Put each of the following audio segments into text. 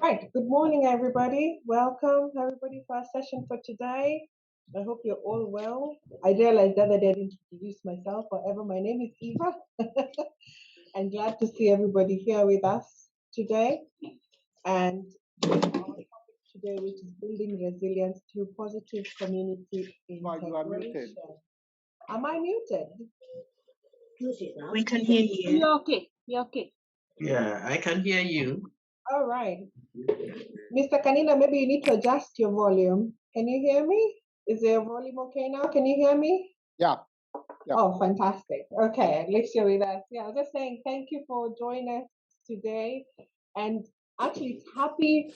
Right. Good morning, everybody. Welcome, everybody, for our session for today. I hope you're all well. I realized the other day I didn't introduce myself. However, my name is Eva. I'm glad to see everybody here with us today. And our topic today, which is building resilience through positive community Why you are muted? integration. Am I muted? We can hear you. You're okay. You're okay. Yeah, I can hear you. All right. Mr. Kanina, maybe you need to adjust your volume. Can you hear me? Is your volume okay now? Can you hear me? Yeah. Oh, fantastic. Okay, at least you're with us. Yeah, I was just saying thank you for joining us today. And actually, it's Happy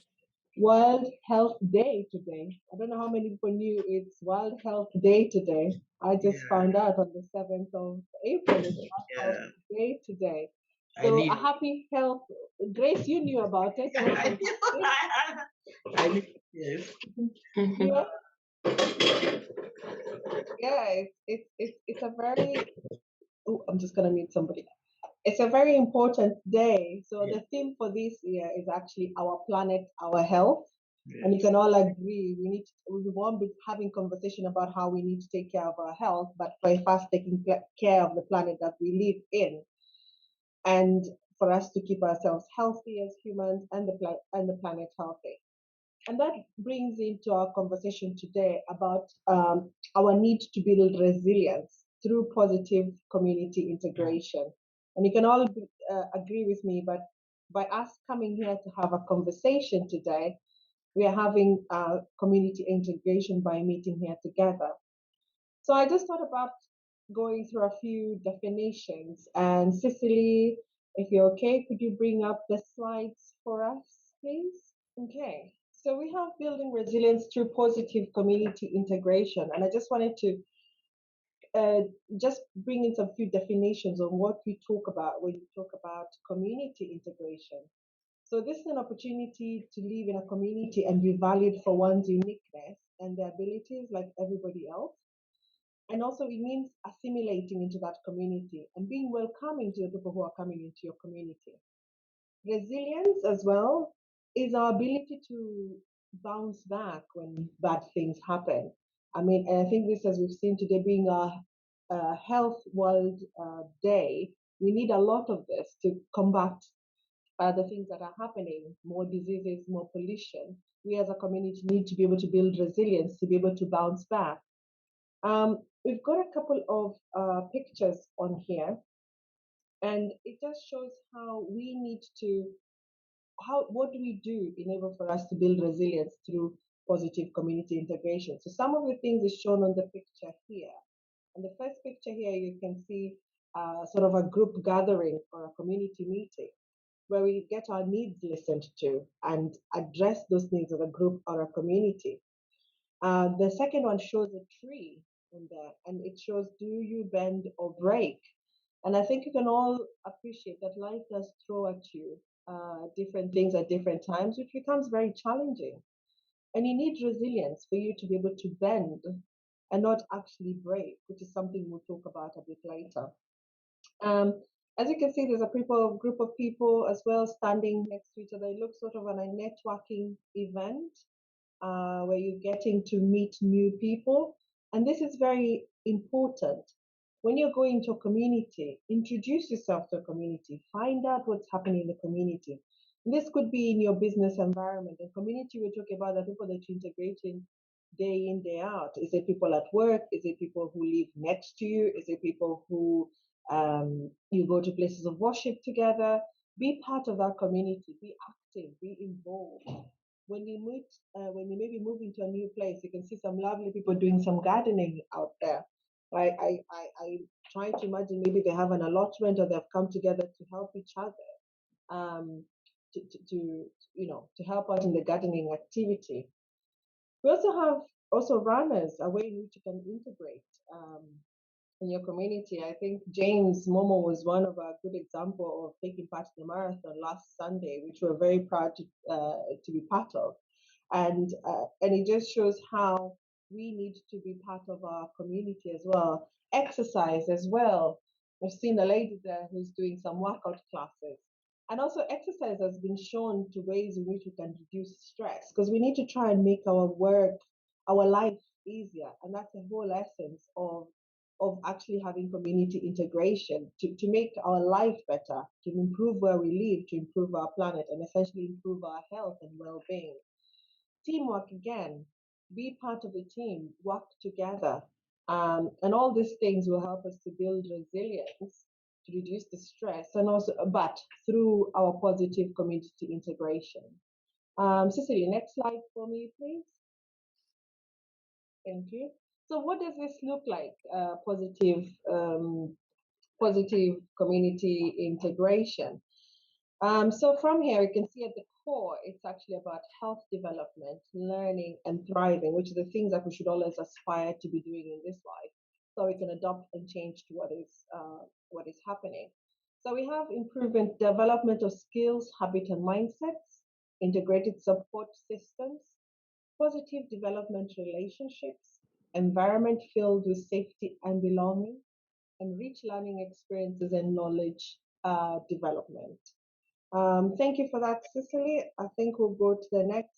World Health Day today. I don't know how many people knew it's World Health Day today. I just found out on the 7th of April. It's World Health Day today. So a happy health. Grace, you knew about it. So I knew. Yes. yeah, yeah. It's a very. Oh, I'm just gonna meet somebody. It's a very important day. So the theme for this year is actually our planet, our health. And you can all agree we won't be having conversation about how we need to take care of our health, but by first taking care of the planet that we live in, and for us to keep ourselves healthy as humans and the planet healthy. And that brings into our conversation today about our need to build resilience through positive community integration. And you can all agree with me, but by us coming here to have a conversation today, we are having community integration by meeting here together. So I just thought about going through a few definitions. And Cicely, if you're okay, could you bring up the slides for us, please? Okay. So we have building resilience through positive community integration. And I just wanted to just bring in some few definitions on what we talk about when we talk about community integration. So this is an opportunity to live in a community and be valued for one's uniqueness and their abilities like everybody else. And also it means assimilating into that community and being welcoming to the people who are coming into your community. Resilience as well is our ability to bounce back when bad things happen. I mean, and I think this, as we've seen today, being a health world day, we need a lot of this to combat the things that are happening, more diseases, more pollution. We as a community need to be able to build resilience to be able to bounce back. We've got a couple of pictures on here, and it just shows how we need to what do we do in order for us to build resilience through positive community integration. So some of the things is shown on the picture here. And the first picture here, you can see sort of a group gathering or a community meeting where we get our needs listened to and address those needs of a group or a community. The second one shows a tree in there, and it shows do you bend or break? And I think you can all appreciate that life does throw at you different things at different times, which becomes very challenging. And you need resilience for you to be able to bend and not actually break, which is something we'll talk about a bit later. Um, as you can see, there's a group of people as well standing next to each other. It looks sort of on a networking event where you're getting to meet new people. And this is very important. When you're going to a community, introduce yourself to a community, find out what's happening in the community. And this could be in your business environment. The community we're talking about, the people that you integrate in, day out. Is it people at work? Is it people who live next to you? Is it people who you go to places of worship together? Be part of that community, be active, be involved. When you maybe move into a new place, you can see some lovely people doing some gardening out there. I try to imagine maybe they have an allotment or they've come together to help each other, um, to help out in the gardening activity. We also have runners, a way in which you can integrate in your community. I think James Momo was one of a good example of taking part in the marathon last Sunday, which we're very proud to be part of. And it just shows how we need to be part of our community as well. Exercise as well. We've seen a lady there who's doing some workout classes. And also, exercise has been shown to ways in which we can reduce stress because we need to try and make our work, our life easier. And that's the whole essence of actually having community integration to make our life better, to improve where we live, to improve our planet, and essentially improve our health and well being. Teamwork again, be part of a team, work together. And all these things will help us to build resilience, to reduce the stress, and also, but through our positive community integration. Cicely, next slide for me, please. Thank you. So, what does this look like? Positive community integration. So from here, you can see at the core, it's actually about health development, learning, and thriving, which are the things that we should always aspire to be doing in this life, so we can adopt and change to what is happening. So we have improvement, development of skills, habit, and mindsets, integrated support systems, positive development relationships, environment filled with safety and belonging, and rich learning experiences and knowledge development. Thank you for that, Cicely. I think we'll go to the next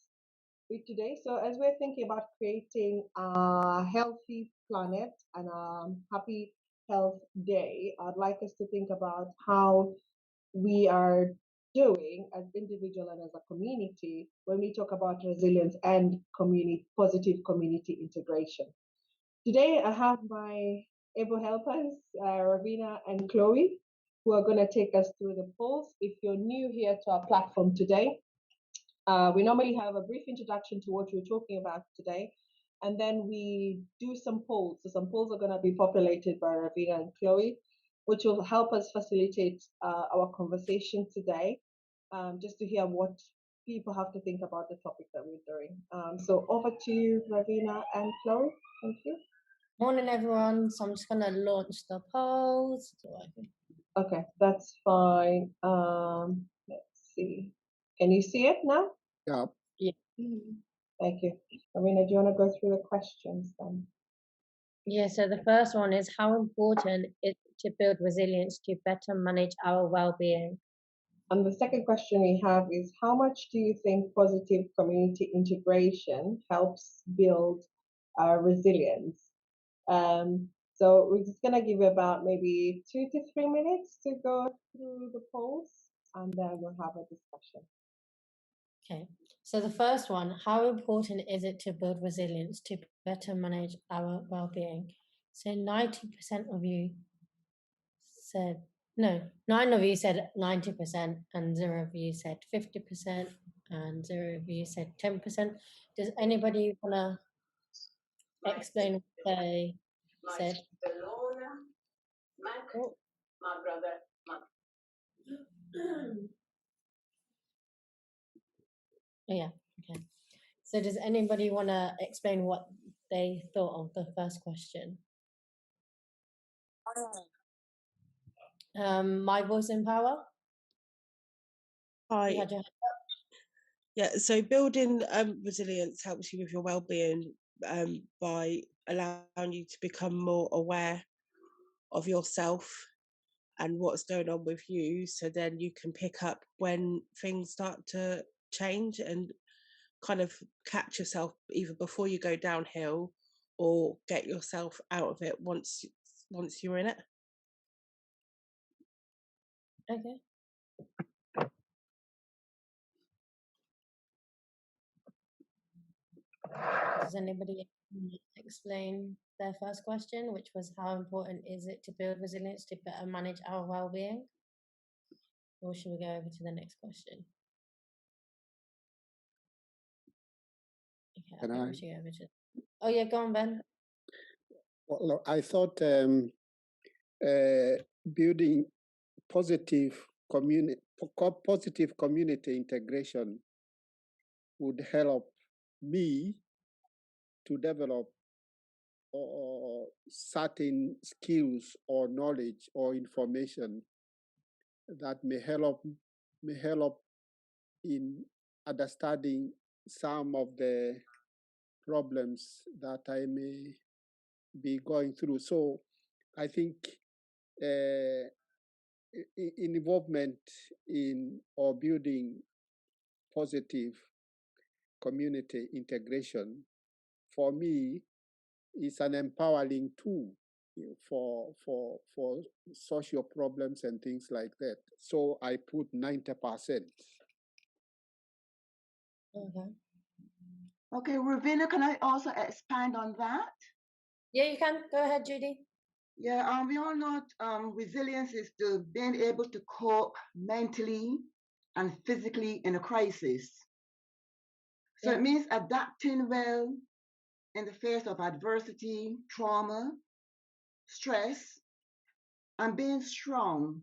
bit today. So, as we're thinking about creating a healthy planet and a happy health day, I'd like us to think about how we are doing as individual and as a community when we talk about resilience and positive community integration. Today, I have my able helpers, Ravina and Chloe, who are going to take us through the polls. If you're new here to our platform today, we normally have a brief introduction to what we're talking about today, and then we do some polls. So some polls are going to be populated by Ravina and Chloe, which will help us facilitate our conversation today, just to hear what people have to think about the topic that we're doing. So over to you, Ravina and Chloe. Thank you. Morning, everyone. So I'm just going to launch the polls. Okay, that's fine. Let's see. Can you see it now? Yeah. Yeah. Thank you. Amina, do you want to go through the questions then? Yeah, so the first one is how important is it to build resilience to better manage our well-being? And the second question we have is how much do you think positive community integration helps build resilience? So we're just going to give you about maybe 2 to 3 minutes to go through the polls, and then we'll have a discussion. Okay, so the first one, how important is it to build resilience to better manage our well-being? So 90% of you said, no, 9 of you said 90%, and 0 of you said 50%, and 0 of you said 10%. Does anybody want to explain what they said? Oh. My brother, Oh, yeah, okay. So does anybody want to explain what they thought of the first question? My voice in power? Hi. You had your- Yeah, so building resilience helps you with your well-being by allowing you to become more aware of yourself and what's going on with you, so then you can pick up when things start to change and kind of catch yourself either before you go downhill or get yourself out of it once you're in it. Okay. Does anybody explain their first question, which was how important is it to build resilience to better manage our well-being? Or should we go over to the next question? Okay, I think we should go over to. Oh yeah, go on, Ben. Well, I thought building positive community integration would help me to develop certain skills or knowledge or information that may help in understanding some of the problems that I may be going through. So I think involvement in or building positive community integration, for me, is an empowering tool for social problems and things like that. So I put 90%. Okay. Okay, Ravina, can I also expand on that? Yeah, you can. Go ahead, Judy. Yeah, we all know resilience is to being able to cope mentally and physically in a crisis. So Yeah. it means adapting well in the face of adversity, trauma, stress, and being strong,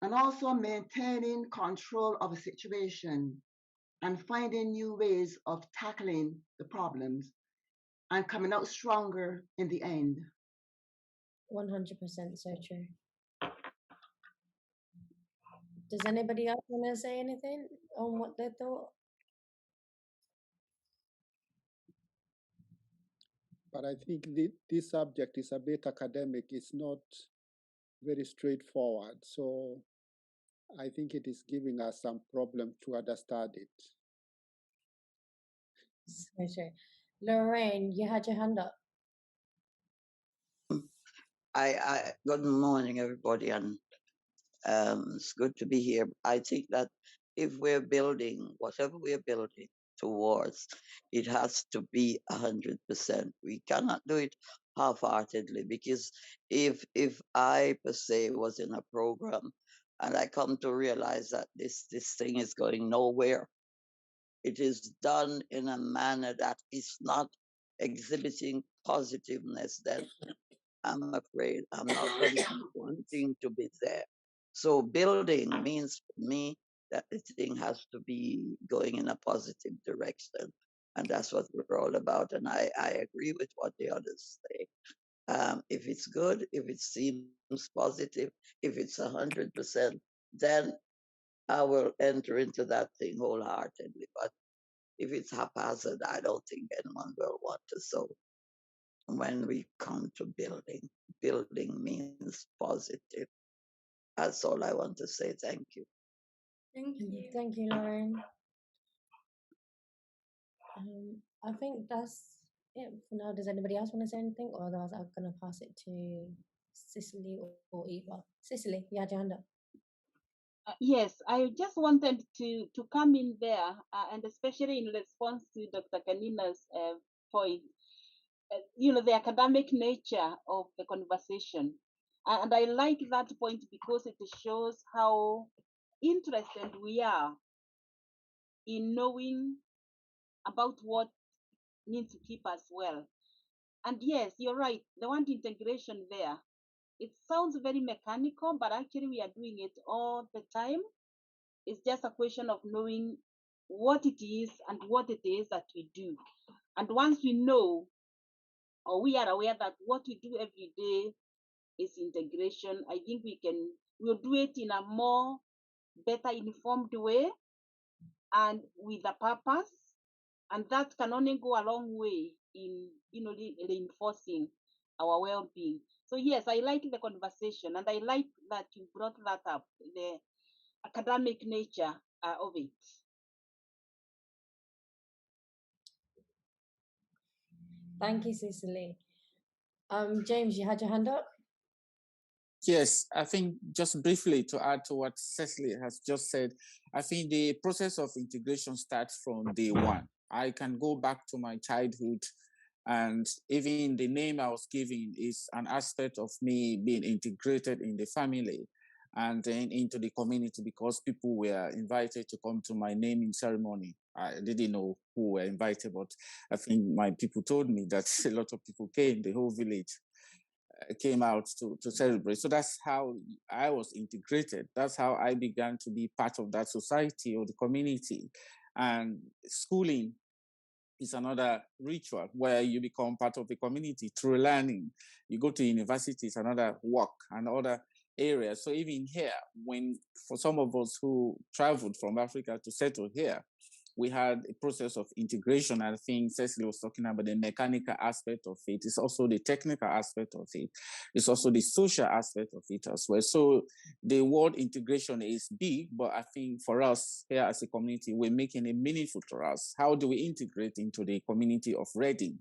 and also maintaining control of a situation and finding new ways of tackling the problems and coming out stronger in the end. 100% so true. Does anybody else want to say anything on what they thought? But I think this subject is a bit academic. It's not very straightforward. So I think it is giving us some problem to understand it. So true. Lorraine, you had your hand up. Good morning, everybody, and it's good to be here. I think that if we're building whatever we're building towards, it has to be 100%. We cannot do it half-heartedly, because if I per se was in a program and I come to realize that this thing is going nowhere, it is done in a manner that is not exhibiting positiveness, then I'm afraid I'm not going to be wanting to be there. So building means for me that the thing has to be going in a positive direction. And that's what we're all about. And I agree with what the others say. If it's good, if it seems positive, if it's 100%, then I will enter into that thing wholeheartedly. But if it's haphazard, I don't think anyone will want to. So when we come to building, building means positive. That's all I want to say. Thank you. Thank you, Lorraine. I think that's it for now. Does anybody else want to say anything? Or otherwise, I'm going to pass it to Cicely or Eva. Cicely, you had your hand up. Yes, I just wanted to come in there, and especially in response to Dr. Kanina's point, the academic nature of the conversation. And I like that point because it shows how interested we are in knowing about what needs to keep us well. And yes, you're right, the word integration there, it sounds very mechanical, but actually we are doing it all the time. It's just a question of knowing what it is and what it is that we do. And once we know, or we are aware that what we do every day is integration, I think we'll do it in a more better informed way and with a purpose. And that can only go a long way in reinforcing our well-being. So yes, I like the conversation, and I like that you brought that up, the academic nature of it. Thank you, Cicely. James, you had your hand up? Yes, I think just briefly to add to what Cecily has just said, I think the process of integration starts from day one. I can go back to my childhood, and even the name I was given is an aspect of me being integrated in the family and then into the community, because people were invited to come to my naming ceremony. I didn't know who were invited, but I think my people told me that a lot of people came, the whole village came out to celebrate. So that's how I was integrated. That's how I began to be part of that society or the community. And schooling is another ritual where you become part of the community through learning. You go to university, it's another work and other areas. So even here, when for some of us who traveled from Africa to settle here, we had a process of integration. I think Cecily was talking about the mechanical aspect of it. It's also the technical aspect of it. It's also the social aspect of it as well. So the word integration is big, but I think for us here as a community, we're making it meaningful to us. How do we integrate into the community of Reading?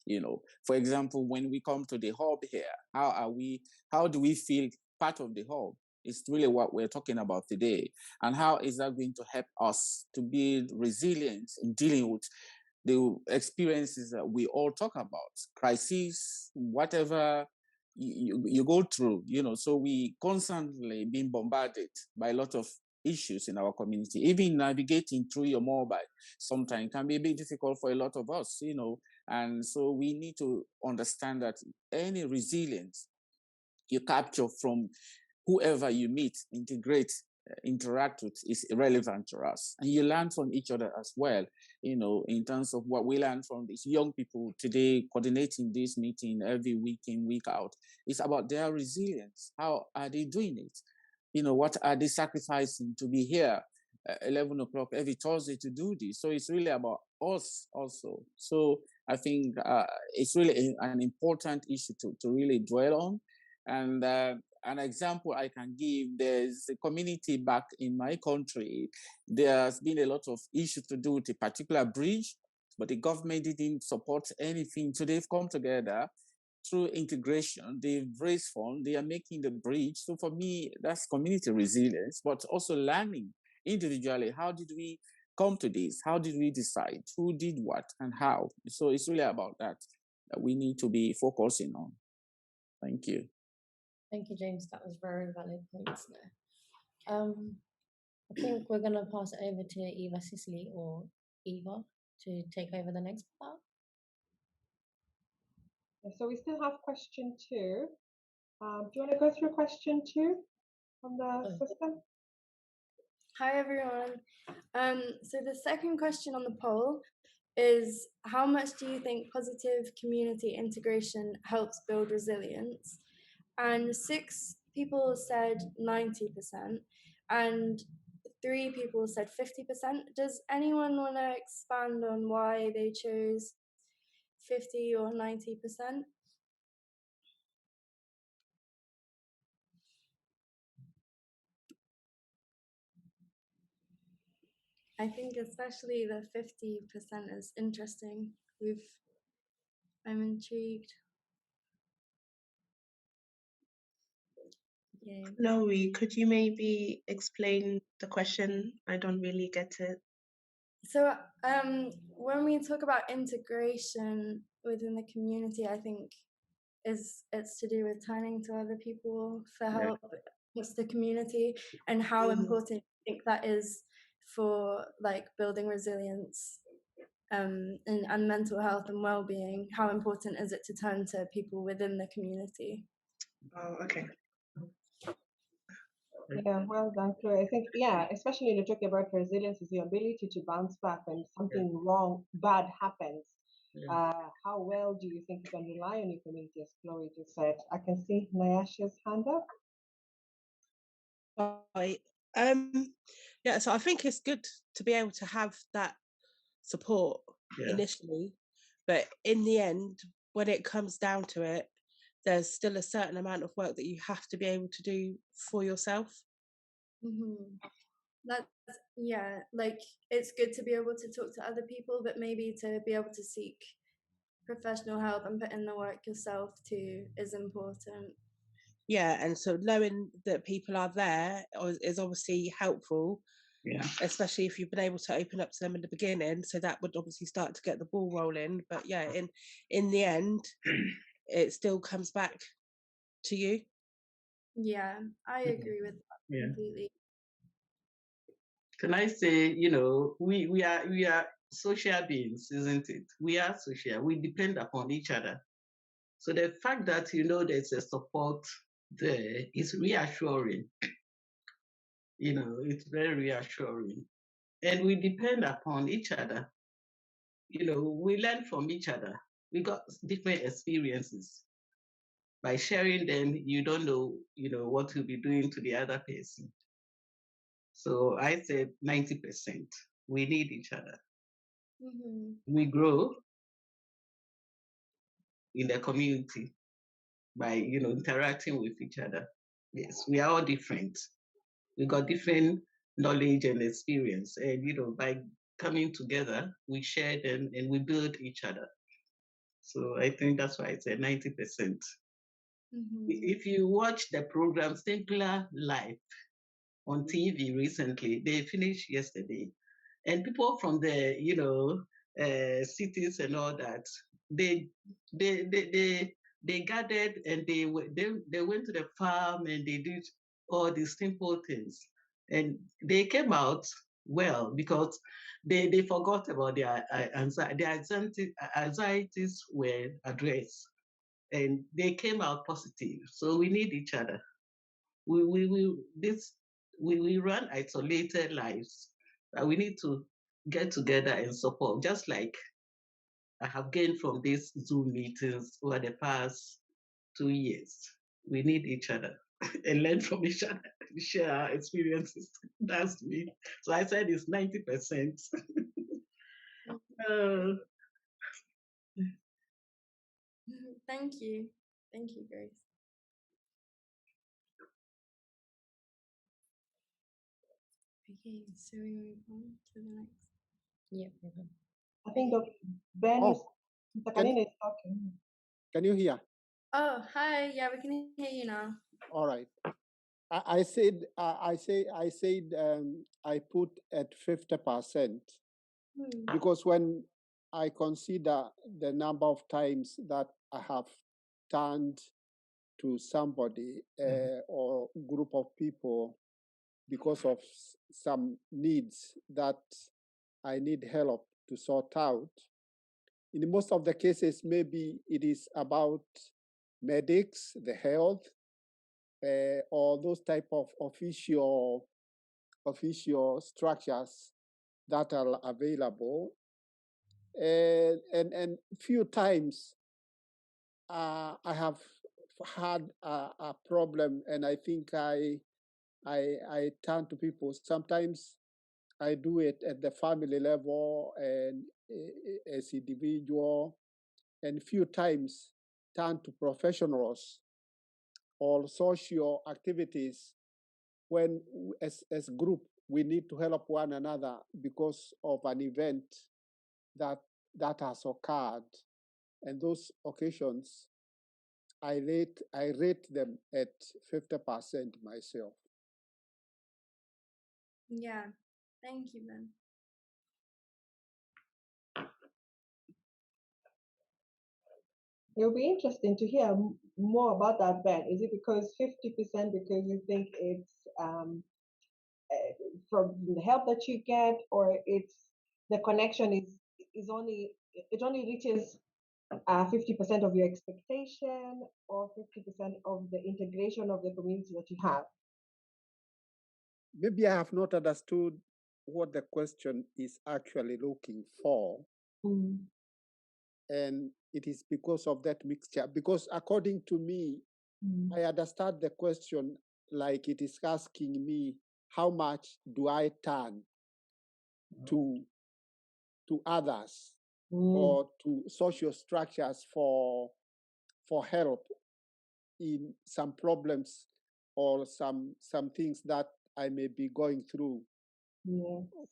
You know, for example, when we come to the hub here, how do we feel part of the hub? It's really what we're talking about today. And how is that going to help us to build resilience in dealing with the experiences that we all talk about, crises, whatever you go through, you know, so we constantly being bombarded by a lot of issues in our community. Even navigating through your mobile sometimes can be a bit difficult for a lot of us, you know, and so we need to understand that any resilience you capture from whoever you meet, integrate, interact with is irrelevant to us. And you learn from each other as well, you know, in terms of what we learn from these young people today coordinating this meeting every week in, week out. It's about their resilience. How are they doing it? You know, what are they sacrificing to be here 11 o'clock every Thursday to do this? So it's really about us also. So I think it's really an important issue to really dwell on. And an example I can give, there's a community back in my country. There's been a lot of issues to do with a particular bridge, but the government didn't support anything. So they've come together through integration. They've raised funds. They are making the bridge. So for me, that's community resilience, but also learning individually. How did we come to this? How did we decide? Who did what and how? So it's really about that we need to be focusing on. Thank you. Thank you, James. That was very valid points there. I think we're going to pass it over to Eva, Cicely, or Eva to take over the next part. So we still have question 2. Do you want to go through question 2 on the system? Hi, everyone. So the second question on the poll is, how much do you think positive community integration helps build resilience? And 6 people said 90%, and 3 people said 50%. Does anyone want to expand on why they chose 50 or 90%? I think especially the 50% is interesting. I'm intrigued. Yeah. Chloe, could you maybe explain the question? I don't really get it. So when we talk about integration within the community, I think it's to do with turning to other people for help. What's the community, and how important I think that is for like building resilience and mental health and well-being. How important is it to turn to people within the community? Oh, okay. Yeah, well done, Chloe. I think, yeah, especially when you're talking about resilience, is the ability to bounce back when something bad happens. How well do you think you can rely on your community, as Chloe just said? I can see Nyasha's hand up. Right. Yeah, so I think it's good to be able to have that support initially, but in the end, when it comes down to it, there's still a certain amount of work that you have to be able to do for yourself. That's, yeah, like it's good to be able to talk to other people, but maybe to be able to seek professional help and put in the work yourself too is important. Yeah, and so knowing that people are there is obviously helpful. Yeah. Especially if you've been able to open up to them in the beginning, so that would obviously start to get the ball rolling. But yeah, in the end, it still comes back to you. Yeah, I agree with that completely. Can I say, you know, we are social beings, isn't it? We are social. We depend upon each other. So the fact that, you know, there's a support there is reassuring. You know, it's very reassuring. And we depend upon each other. You know, we learn from each other. We got different experiences. By sharing them, you don't know, you know, what you'll be doing to the other person. So I said 90%. We need each other. Mm-hmm. We grow in the community by interacting with each other. Yes, we are all different. We got different knowledge and experience, and by coming together, we share them and we build each other. So I think that's why I said 90%. Mm-hmm. If you watch the program Simpler Life on TV recently, they finished yesterday, and people from the cities and all that, they they they they, they gathered and they went to the farm and they did all these simple things, and they came out well because they forgot about their anxieties were addressed, and they came out positive. So we need each other. We run isolated lives, but we need to get together and support. Just like I have gained from these Zoom meetings over the past 2 years, we need each other and learn from each other, share our experiences. That's me. So I said it's 90%. Thank you. Thank you, Grace. Okay, so we move on to the next. Yep. I think Ben is, Mr. Can- Kanina is talking. Can you hear? Oh, hi. Yeah, we can hear you now. All right. I said I put at 50% because when I consider the number of times that I have turned to somebody or group of people because of some needs that I need help to sort out, in most of the cases, maybe it is about medics, the health, or those type of official structures that are available. And few times I have had a problem, and I think I turn to people. Sometimes I do it at the family level and as individual, and few times turn to professionals or social activities when as group we need to help one another because of an event that has occurred. And those occasions I rate them at 50% myself. Yeah. Thank you, Ben. It'll be interesting to hear more about that, Ben. Is it because 50% because you think it's from the help that you get, or it's the connection is only it only reaches 50% of your expectation, or 50% of the integration of the community that you have? Maybe I have not understood what the question is actually looking for. And it is because of that mixture. Because according to me, I understand the question like it is asking me, how much do I turn to others or to social structures for help in some problems or some things that I may be going through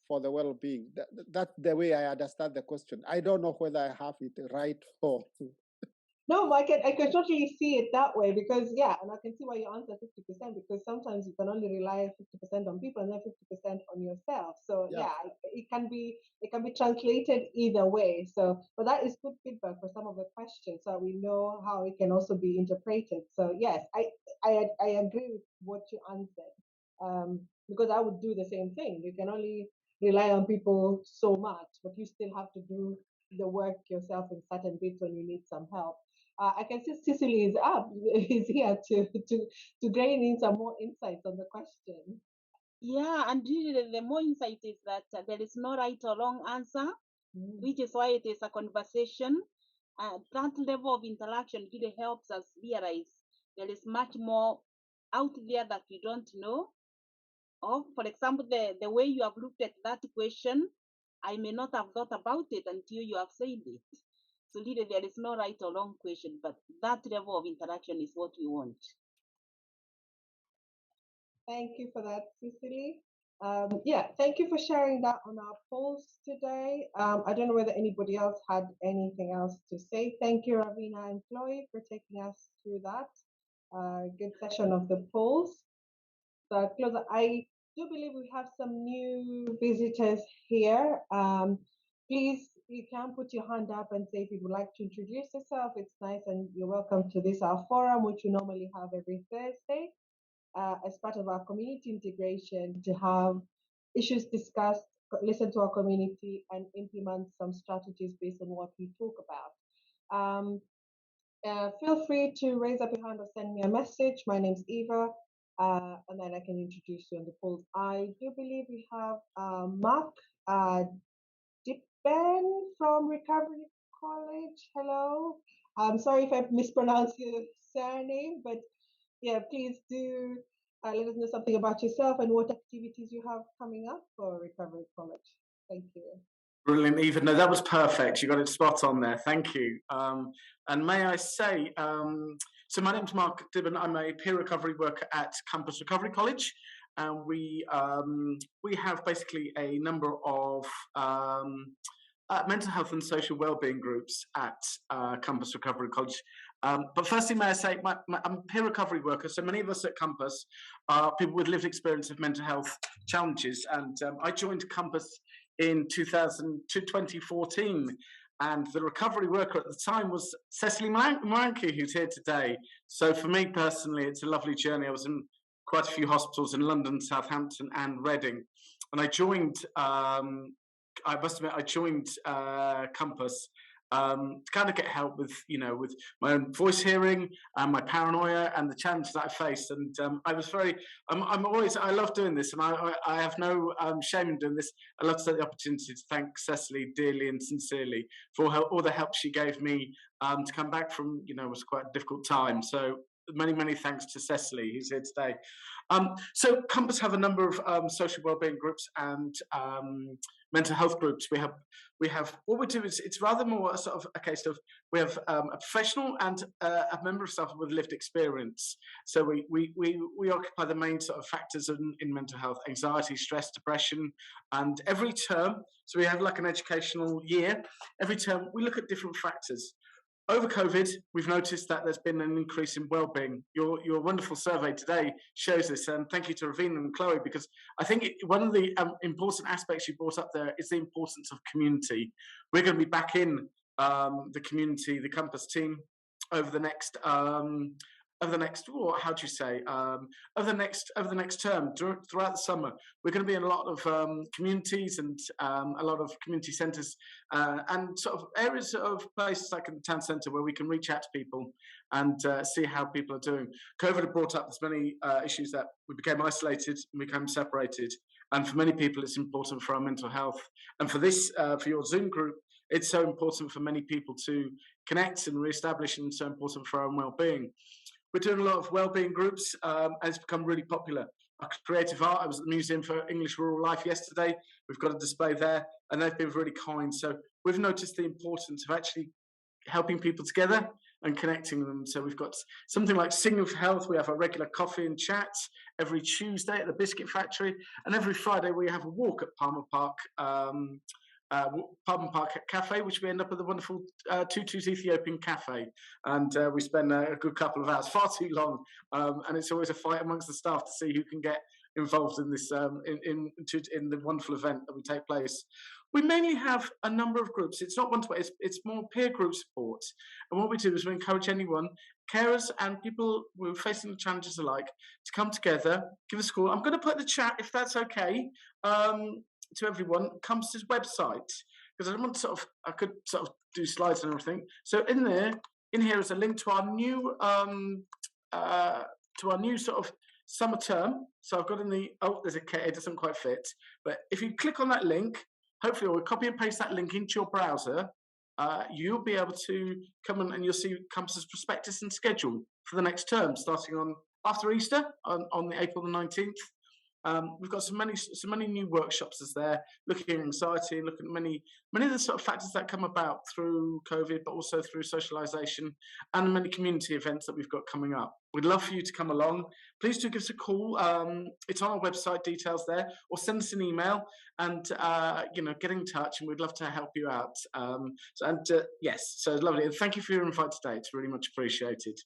for the well-being. That's the way I understand the question. I don't know whether I have it right or No, I can totally see it that way, because and I can see why you answer 50%, because sometimes you can only rely 50% on people and then 50% on yourself. So it can be translated either way. So, but that is good feedback for some of the questions, so we know how it can also be interpreted. So yes, I agree with what you answered, because I would do the same thing. You can only rely on people so much, but you still have to do the work yourself in certain bits when you need some help. I can see Cicely is up, is here to gain in some more insights on the question. Yeah, and really the more insight is that there is no right or wrong answer, which is why it is a conversation. That level of interaction really helps us realize there is much more out there that we don't know. Or, for example, the way you have looked at that question, I may not have thought about it until you have said it. So really, there is no right or wrong question, but that level of interaction is what we want. Thank you for that, Cicely. Yeah, thank you for sharing that on our polls today. I don't know whether anybody else had anything else to say. Thank you, Ravina and Chloe, for taking us through that. Good session of the polls. So, closer, I do believe we have some new visitors here. Please, you can put your hand up and say if you would like to introduce yourself. It's nice, and you're welcome to this, our forum, which we normally have every Thursday. As part of our community integration, to have issues discussed, listen to our community, and implement some strategies based on what we talk about. Feel free to raise up your hand or send me a message. My name's Eva, and then I can introduce you on the polls. I do believe we have Mark Dippen from Recovery College. Hello. I'm sorry if I mispronounced your surname, but yeah, please do let us know something about yourself and what activities you have coming up for Recovery College. Thank you. Brilliant, Eva. No, that was perfect. You got it spot on there. Thank you. And may I say, so my name's Mark Dibben. I'm a peer recovery worker at Campus Recovery College. And we have basically a number of mental health and social wellbeing groups at Campus Recovery College. But firstly, may I say, I'm a peer recovery worker, so many of us at Campus are people with lived experience of mental health challenges. And I joined Campus in 2014, and the recovery worker at the time was Cecily Maranki, who's here today. So for me personally, it's a lovely journey. I was in quite a few hospitals in London, Southampton, and Reading, and I joined. I must admit, I joined Campus to kind of get help with, with my own voice hearing and my paranoia and the challenges that I faced. And I was I love doing this, and I have no shame in doing this. I love to take the opportunity to thank Cecily dearly and sincerely for all the help she gave me to come back from, it was quite a difficult time. So many thanks to Cecily, who's here today. So Campus have a number of social wellbeing groups and mental health groups. We have what we do is it's rather more a sort of a case of we have a professional and a member of staff with lived experience. So we occupy the main sort of factors in mental health: anxiety, stress, depression. And every term, so we have like an educational year. Every term we look at different factors. Over COVID, we've noticed that there's been an increase in well-being. Your wonderful survey today shows this, and thank you to Ravina and Chloe, because I think one of the important aspects you brought up there is the importance of community. We're going to be back in the community, the Campus team, over the next over the next term, throughout the summer. We're going to be in a lot of communities and a lot of community centres and sort of areas of places like in the town centre where we can reach out to people and see how people are doing. COVID had brought up as many issues that we became isolated and became separated, and for many people it's important for our mental health, and for this for your Zoom group, it's so important for many people to connect and re-establish, and so important for our own well-being. We're doing a lot of wellbeing groups, and it's become really popular. Creative art. I was at the Museum for English Rural Life yesterday. We've got a display there, and they've been really kind. So we've noticed the importance of actually helping people together and connecting them. So we've got something like Singing for Health. We have a regular coffee and chat every Tuesday at the Biscuit Factory, and every Friday we have a walk at Palmer Park. Palmer Park Cafe, which we end up at the wonderful Tutu's Ethiopian Cafe, and we spend a good couple of hours, far too long, and it's always a fight amongst the staff to see who can get involved in this in the wonderful event that we take place. We mainly have a number of groups. It's not one-to-one, it's more peer group support, and what we do is we encourage anyone, carers and people who are facing the challenges alike, to come together, give us a call. I'm going to put the chat, if that's okay, to everyone, Campus's website, because I don't want to I could do slides and everything. So in here is a link to our new sort of summer term. So I've got there's a K, it doesn't quite fit, but if you click on that link, hopefully we'll copy and paste that link into your browser. You'll be able to come and you'll see Campus's prospectus and schedule for the next term, starting on after Easter on April the 19th. We've got so many new workshops as there, looking at anxiety, looking at many of the sort of factors that come about through COVID, but also through socialisation, and many community events that we've got coming up. We'd love for you to come along. Please do give us a call. It's on our website, details there, or send us an email and get in touch, and we'd love to help you out. Yes, so lovely. And thank you for your invite today. It's really much appreciated.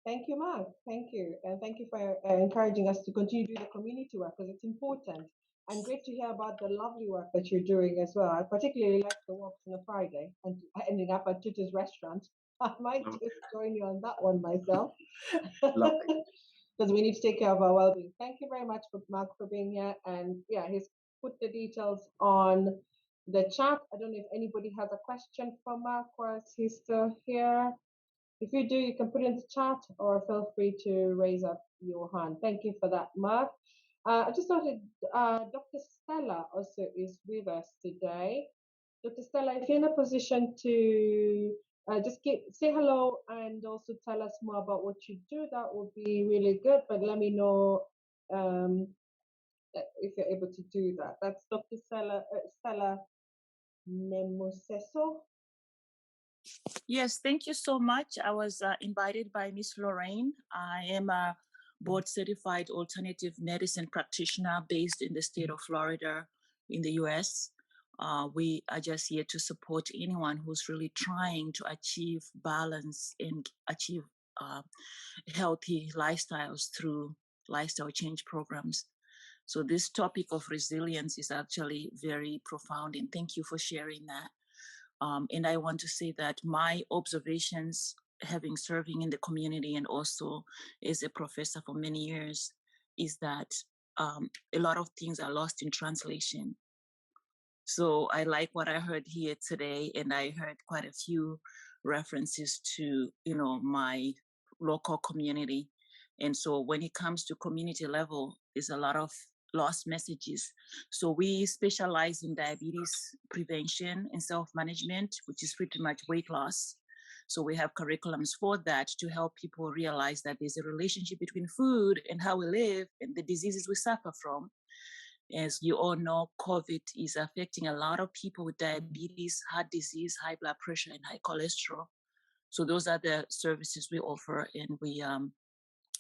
Thank you, Mark. Thank you. And thank you for encouraging us to continue doing the community work, because it's important. And great to hear about the lovely work that you're doing as well. I particularly like the walks on a Friday and ending up at Tutu's restaurant. I might just join you on that one myself. Because we need to take care of our well-being. Thank you very much, Mark, for being here. And yeah, he's put the details on the chat. I don't know if anybody has a question for Mark whilst he's still here. If you do, you can put it in the chat or feel free to raise up your hand. Thank you for that, Mark. I just noted Dr. Stella also is with us today. Dr. Stella, if you're in a position to just say hello and also tell us more about what you do, that would be really good. But let me know if you're able to do that. That's Dr. Stella Nemoseso. Yes, thank you so much. I was invited by Miss Lorraine. I am a board certified alternative medicine practitioner based in the state of Florida in the US. We are just here to support anyone who's really trying to achieve balance and achieve healthy lifestyles through lifestyle change programs. So this topic of resilience is actually very profound, and thank you for sharing that. And I want to say that my observations, having serving in the community and also as a professor for many years, is that a lot of things are lost in translation. So I like what I heard here today, and I heard quite a few references to, my local community. And so when it comes to community level, there's a lot of lost messages. So we specialize in diabetes prevention and self-management, which is pretty much weight loss. So we have curriculums for that to help people realize that there's a relationship between food and how we live and the diseases we suffer from. As you all know, COVID is affecting a lot of people with diabetes, heart disease, high blood pressure, and high cholesterol. So those are the services we offer, and we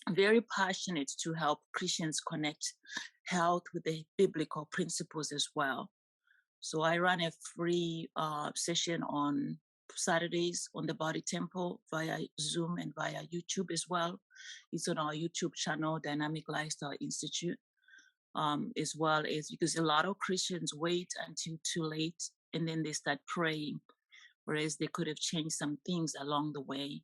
very passionate to help Christians connect health with the biblical principles as well. So I run a free session on Saturdays on the Body Temple via Zoom and via YouTube as well. It's on our YouTube channel, Dynamic Lifestyle Institute, as well as because a lot of Christians wait until too late and then they start praying, whereas they could have changed some things along the way.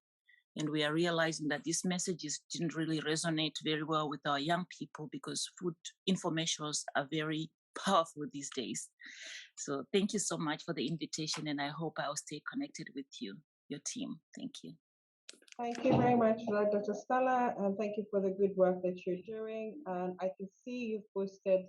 And we are realizing that these messages didn't really resonate very well with our young people because food infomercials are very powerful these days. So thank you so much for the invitation, and I hope I'll stay connected with you, your team. Thank you. Thank you very much for that, Dr. Stella, and thank you for the good work that you're doing. And I can see you've posted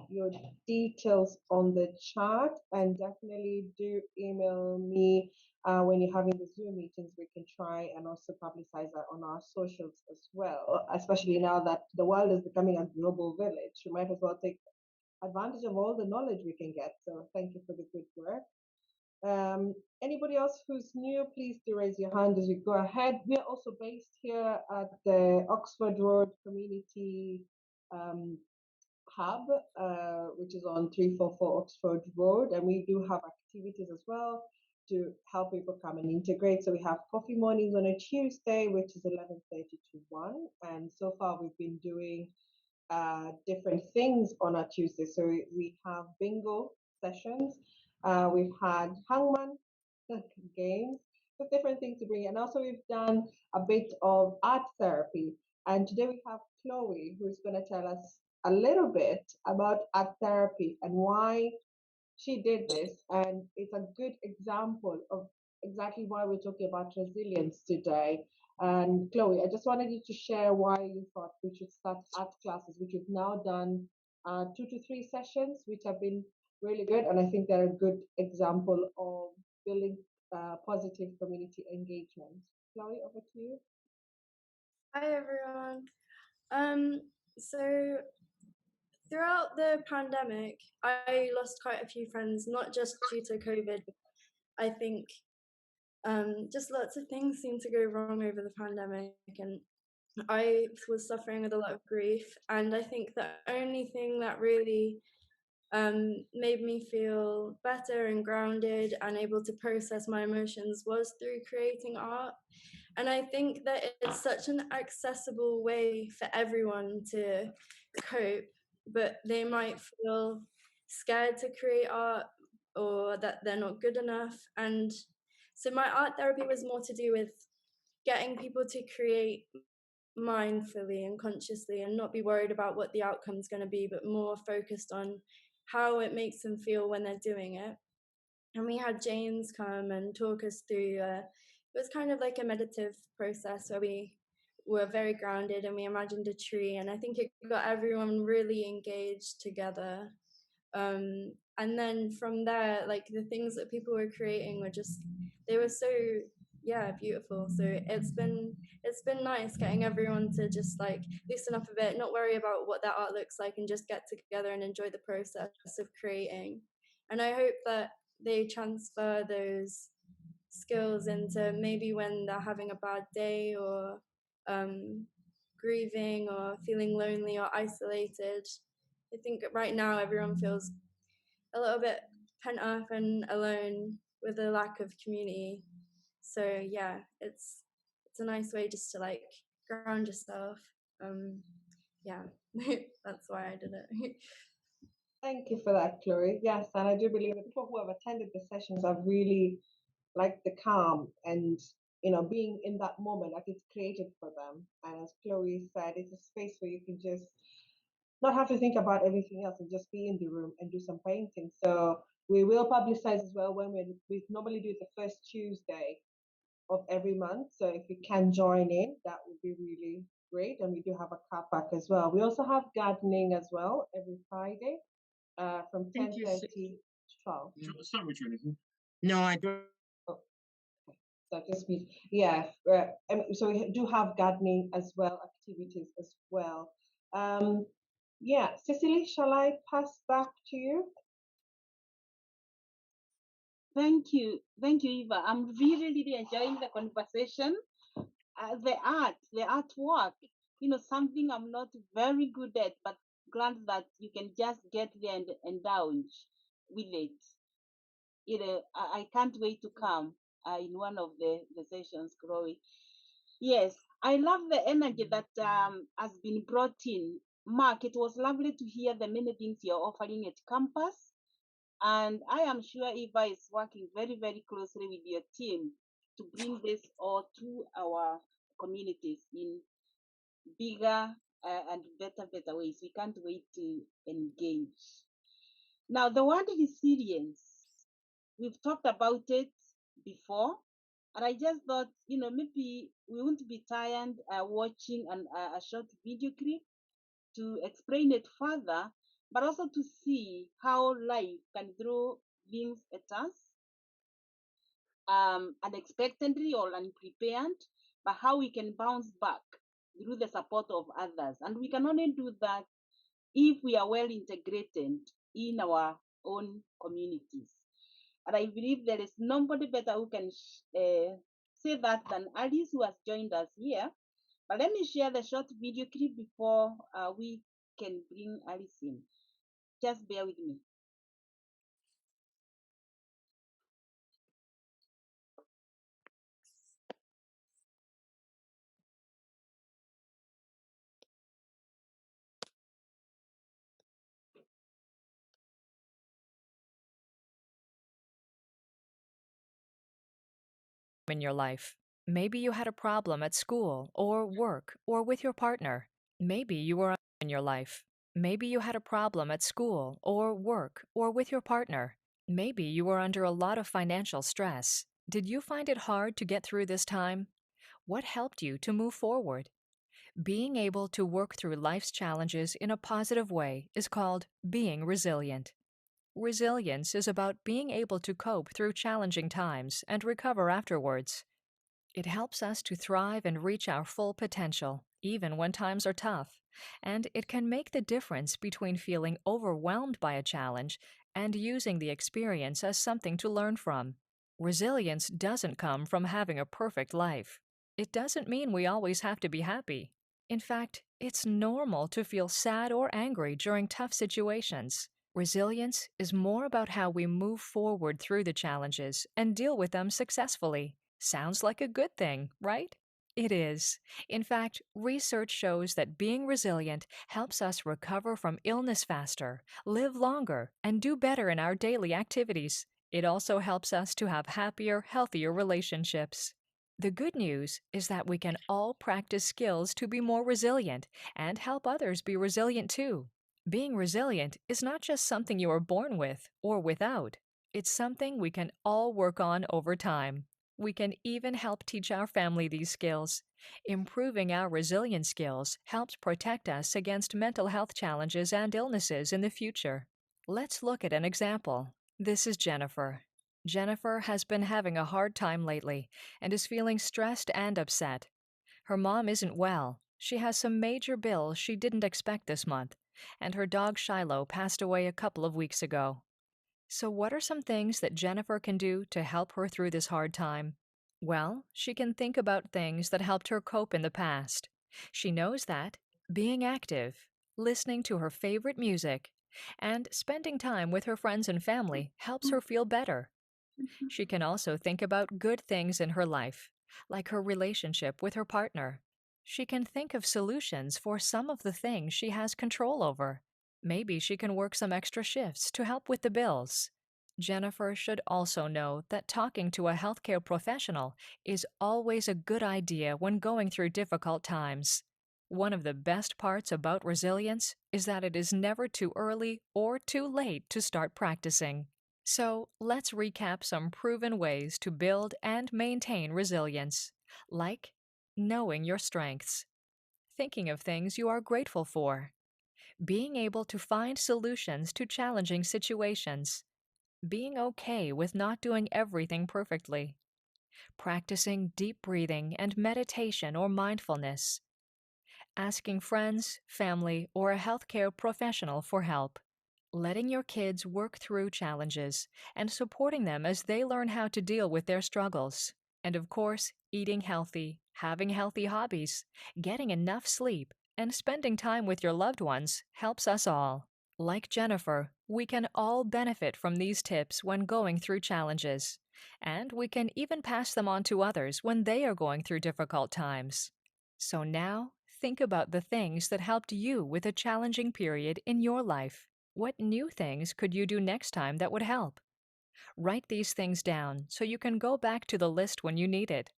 your details on the chat, and definitely do email me when you're having the Zoom meetings. We can try and also publicize that on our socials as well, especially now that the world is becoming a global village. We might as well take advantage of all the knowledge we can get. So thank you for the good work. Anybody else who's new, please do raise your hand as we go ahead. We are also based here at the Oxford Road Community Hub, which is on 344 Oxford Road, and we do have activities as well to help people come and integrate. So we have coffee mornings on a Tuesday, which is 11:30 to 1, and so far we've been doing different things on our Tuesday. So we have bingo sessions. We've had hangman games with different things to bring. And also we've done a bit of art therapy. And today we have Chloe, who's going to tell us a little bit about art therapy and why she did this. And it's a good example of exactly why we're talking about resilience today. And Chloe, I just wanted you to share why you thought we should start art classes, which we've now done 2 to 3 sessions, which have been really good. And I think they're a good example of building positive community engagement. Chloe, over to you. Hi everyone. So throughout the pandemic, I lost quite a few friends, not just due to COVID. I think just lots of things seemed to go wrong over the pandemic, and I was suffering with a lot of grief. And I think the only thing that really made me feel better and grounded and able to process my emotions was through creating art. And I think that it's such an accessible way for everyone to cope, but they might feel scared to create art or that they're not good enough. And so my art therapy was more to do with getting people to create mindfully and consciously and not be worried about what the outcome's going to be, but more focused on how it makes them feel when they're doing it. And we had James come and talk us through it was kind of like a meditative process where we were very grounded and we imagined a tree, and I think it got everyone really engaged together. And then from there, like the things that people were creating were just, they were so, yeah, beautiful. So it's been nice getting everyone to just like loosen up a bit, not worry about what that art looks like, and just get together and enjoy the process of creating. And I hope that they transfer those skills into maybe when they're having a bad day or grieving or feeling lonely or isolated. I think right now everyone feels a little bit pent up and alone with a lack of community. So yeah, it's a nice way just to like ground yourself. Yeah, that's why I did it. Thank you for that, Chloe. Yes, and I do believe that people who have attended the sessions have really liked the calm and being in that moment that it's created for them. And as Chloe said, it's a space where you can just not have to think about everything else and just be in the room and do some painting. So we will publicize as well when we normally do it the first Tuesday of every month. So if you can join in, that would be really great. And we do have a car park as well. We also have gardening as well every Friday from Thank you. 10:30 to 12. Sorry, Jonathan. No, I don't. Oh, so just be, yeah. So we do have gardening as well, activities as well. Yeah, Cecily, shall I pass back to you? Thank you, Eva. I'm really, really enjoying the conversation. The artwork, something I'm not very good at, but glad that you can just get there and indulge with it. I can't wait to come in one of the sessions, Chloe. Yes, I love the energy that has been brought in. Mark, it was lovely to hear the many things you're offering at campus. And I am sure Eva is working very, very closely with your team to bring this all to our communities in bigger and better ways. We can't wait to engage. Now, the word resilience, we've talked about it before, and I just thought, maybe we won't be tired watching a short video clip to explain it further, but also to see how life can throw things at us unexpectedly or unprepared, but how we can bounce back through the support of others. And we can only do that if we are well integrated in our own communities. And I believe there is nobody better who can say that than Alice, who has joined us here. But let me share the short video clip before we can bring Alice in. Just bear with me. In your life. Maybe you had a problem at school or work or with your partner. Maybe you were in your life. Maybe you had a problem at school or work or with your partner. Maybe you were under a lot of financial stress. Did you find it hard to get through this time? What helped you to move forward? Being able to work through life's challenges in a positive way is called being resilient. Resilience is about being able to cope through challenging times and recover afterwards. It helps us to thrive and reach our full potential, even when times are tough, and it can make the difference between feeling overwhelmed by a challenge and using the experience as something to learn from. Resilience doesn't come from having a perfect life. It doesn't mean we always have to be happy. In fact, it's normal to feel sad or angry during tough situations. Resilience is more about how we move forward through the challenges and deal with them successfully. Sounds like a good thing, right? It is. In fact, research shows that being resilient helps us recover from illness faster, live longer, and do better in our daily activities. It also helps us to have happier, healthier relationships. The good news is that we can all practice skills to be more resilient and help others be resilient too. Being resilient is not just something you are born with or without. It's something we can all work on over time. We can even help teach our family these skills. Improving our resilience skills helps protect us against mental health challenges and illnesses in the future. Let's look at an example. This is Jennifer. Jennifer has been having a hard time lately and is feeling stressed and upset. Her mom isn't well. She has some major bills she didn't expect this month, and her dog Shiloh passed away a couple of weeks ago. So, what are some things that Jennifer can do to help her through this hard time? Well, she can think about things that helped her cope in the past. She knows that being active, listening to her favorite music, and spending time with her friends and family helps her feel better. She can also think about good things in her life, like her relationship with her partner. She can think of solutions for some of the things she has control over. Maybe she can work some extra shifts to help with the bills. Jennifer should also know that talking to a healthcare professional is always a good idea when going through difficult times. One of the best parts about resilience is that it is never too early or too late to start practicing. So, let's recap some proven ways to build and maintain resilience, like knowing your strengths, thinking of things you are grateful for, being able to find solutions to challenging situations, being okay with not doing everything perfectly, practicing deep breathing and meditation or mindfulness, asking friends, family, or a healthcare professional for help, letting your kids work through challenges and supporting them as they learn how to deal with their struggles. And of course, eating healthy, having healthy hobbies, getting enough sleep, and spending time with your loved ones helps us all. Like Jennifer, we can all benefit from these tips when going through challenges, and we can even pass them on to others when they are going through difficult times. So now, think about the things that helped you with a challenging period in your life. What new things could you do next time that would help? Write these things down so you can go back to the list when you need it.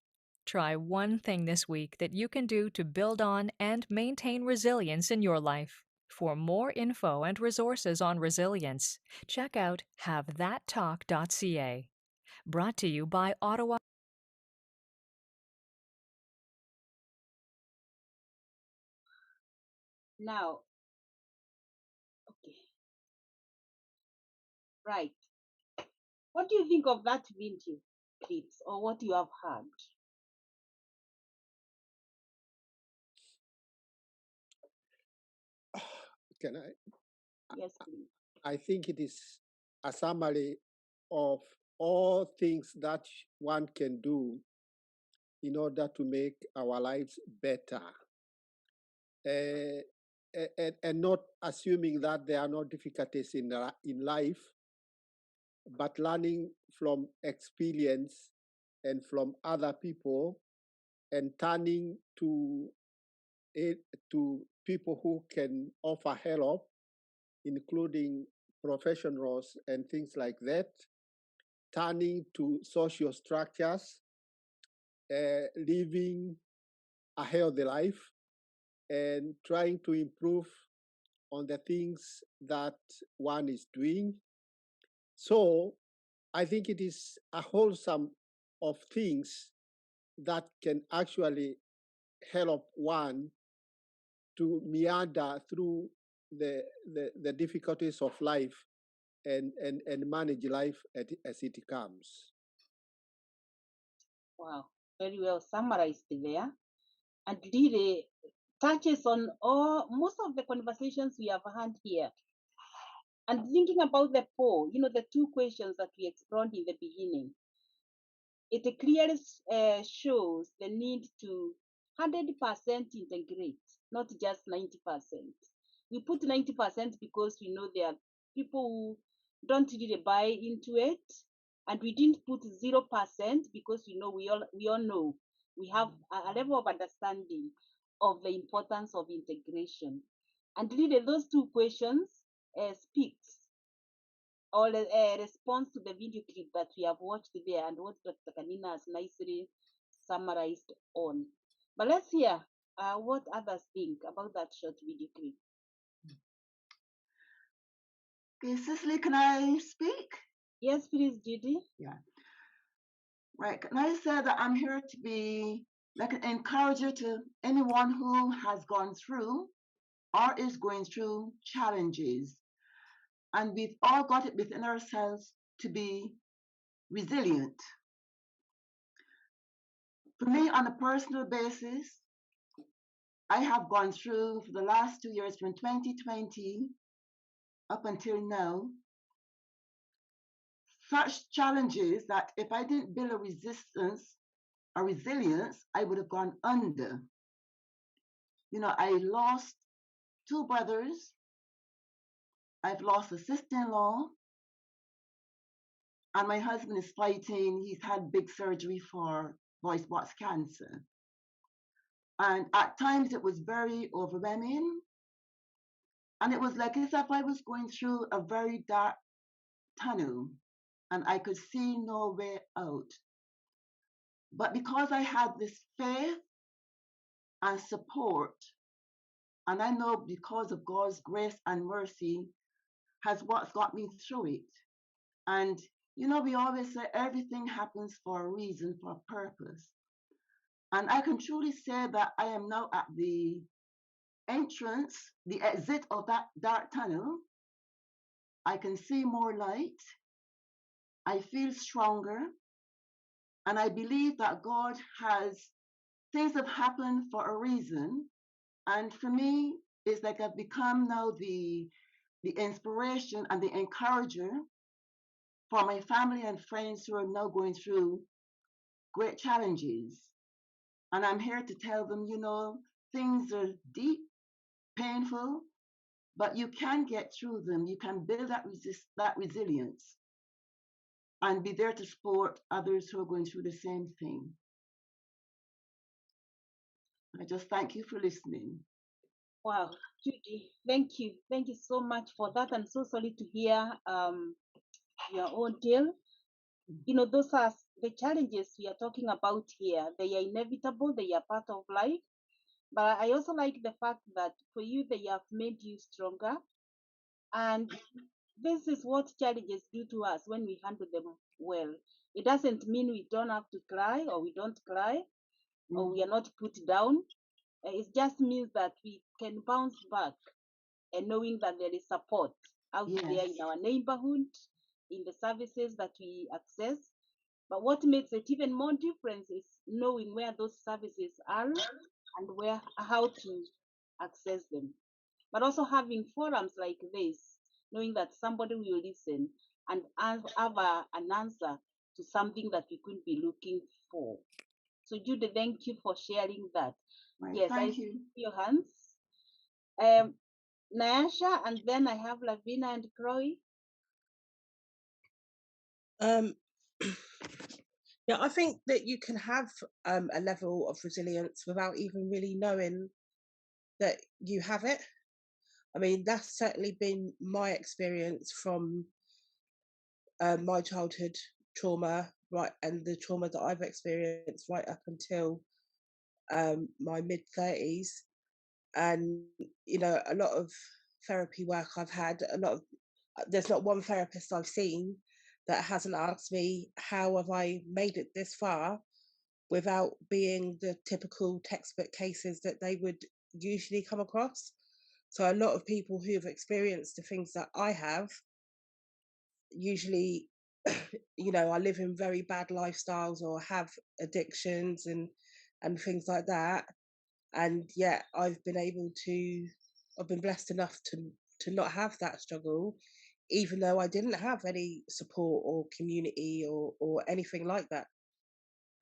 Try one thing this week that you can do to build on and maintain resilience in your life. For more info and resources on resilience, check out havethattalk.ca. Brought to you by Ottawa. Now, okay, right. What do you think of that video clips or what you have heard? Can I? Yes, please. I think it is a summary of all things that one can do in order to make our lives better. And not assuming that there are no difficulties in life, but learning from experience and from other people and turning to people who can offer help, including professionals and things like that, turning to social structures, living a healthy life, and trying to improve on the things that one is doing. So I think it is a wholesome of things that can actually help one to meander through the difficulties of life and manage life as it comes. Wow, very well summarized there. And really, touches on all most of the conversations we have had here. And thinking about the poll, the two questions that we explored in the beginning, it clearly shows the need to 100% integrate, not just 90%. We put 90% because we know there are people who don't really buy into it, and we didn't put 0% because we know we all know we have a level of understanding of the importance of integration. And really, those two questions speaks or a response to the video clip that we have watched there and what Dr. Kanina has nicely summarized on. But let's hear what others think about that short video clip. Okay, Cicely, can I speak? Yes, please, Judy. Yeah. Right. Can I say that I'm here to be like an encourager to anyone who has gone through or is going through challenges. And we've all got it within ourselves to be resilient. For me, on a personal basis, I have gone through for the last 2 years from 2020 up until now, such challenges that if I didn't build a resistance or resilience, I would have gone under. I lost 2 brothers. I've lost a sister-in-law, and my husband is fighting. He's had big surgery for voice box cancer. And at times it was very overwhelming. And it was like as if I was going through a very dark tunnel and I could see no way out. But because I had this faith and support, and I know because of God's grace and mercy has what's got me through it. And we always say everything happens for a reason, for a purpose. And I can truly say that I am now at the entrance, the exit of that dark tunnel. I can see more light. I feel stronger. And I believe that God has things have happened for a reason. And for me, it's like I've become now the inspiration and the encourager for my family and friends who are now going through great challenges. And I'm here to tell them, things are deep, painful, but you can get through them. You can build that resilience and be there to support others who are going through the same thing. I just thank you for listening. Wow, Judy, thank you. Thank you so much for that. I'm so sorry to hear your own tale. Those are the challenges we are talking about here. They are inevitable, they are part of life. But I also like the fact that for you, they have made you stronger. And this is what challenges do to us when we handle them well. It doesn't mean we don't have to cry or we don't cry or we are not put down. It just means that we can bounce back and knowing that there is support out there in our neighborhood, in the services that we access. But what makes it even more different is knowing where those services are and how to access them. But also having forums like this, knowing that somebody will listen and have an answer to something that we could be looking for. So Jude, thank you for sharing that. Right, yes, thank I you. see your hands. Nyasha, and then I have Lavina and Chloe. Yeah, I think that you can have a level of resilience without even really knowing that you have it. I mean, that's certainly been my experience from my childhood trauma, right, and the trauma that I've experienced right up until my mid-30s. And, a lot of therapy work I've had, there's not one therapist I've seen that hasn't asked me, how have I made it this far without being the typical textbook cases that they would usually come across. So a lot of people who have experienced the things that I have usually, I live in very bad lifestyles or have addictions and things like that. and yet I've been blessed enough to not have that struggle, even though I didn't have any support or community or anything like that.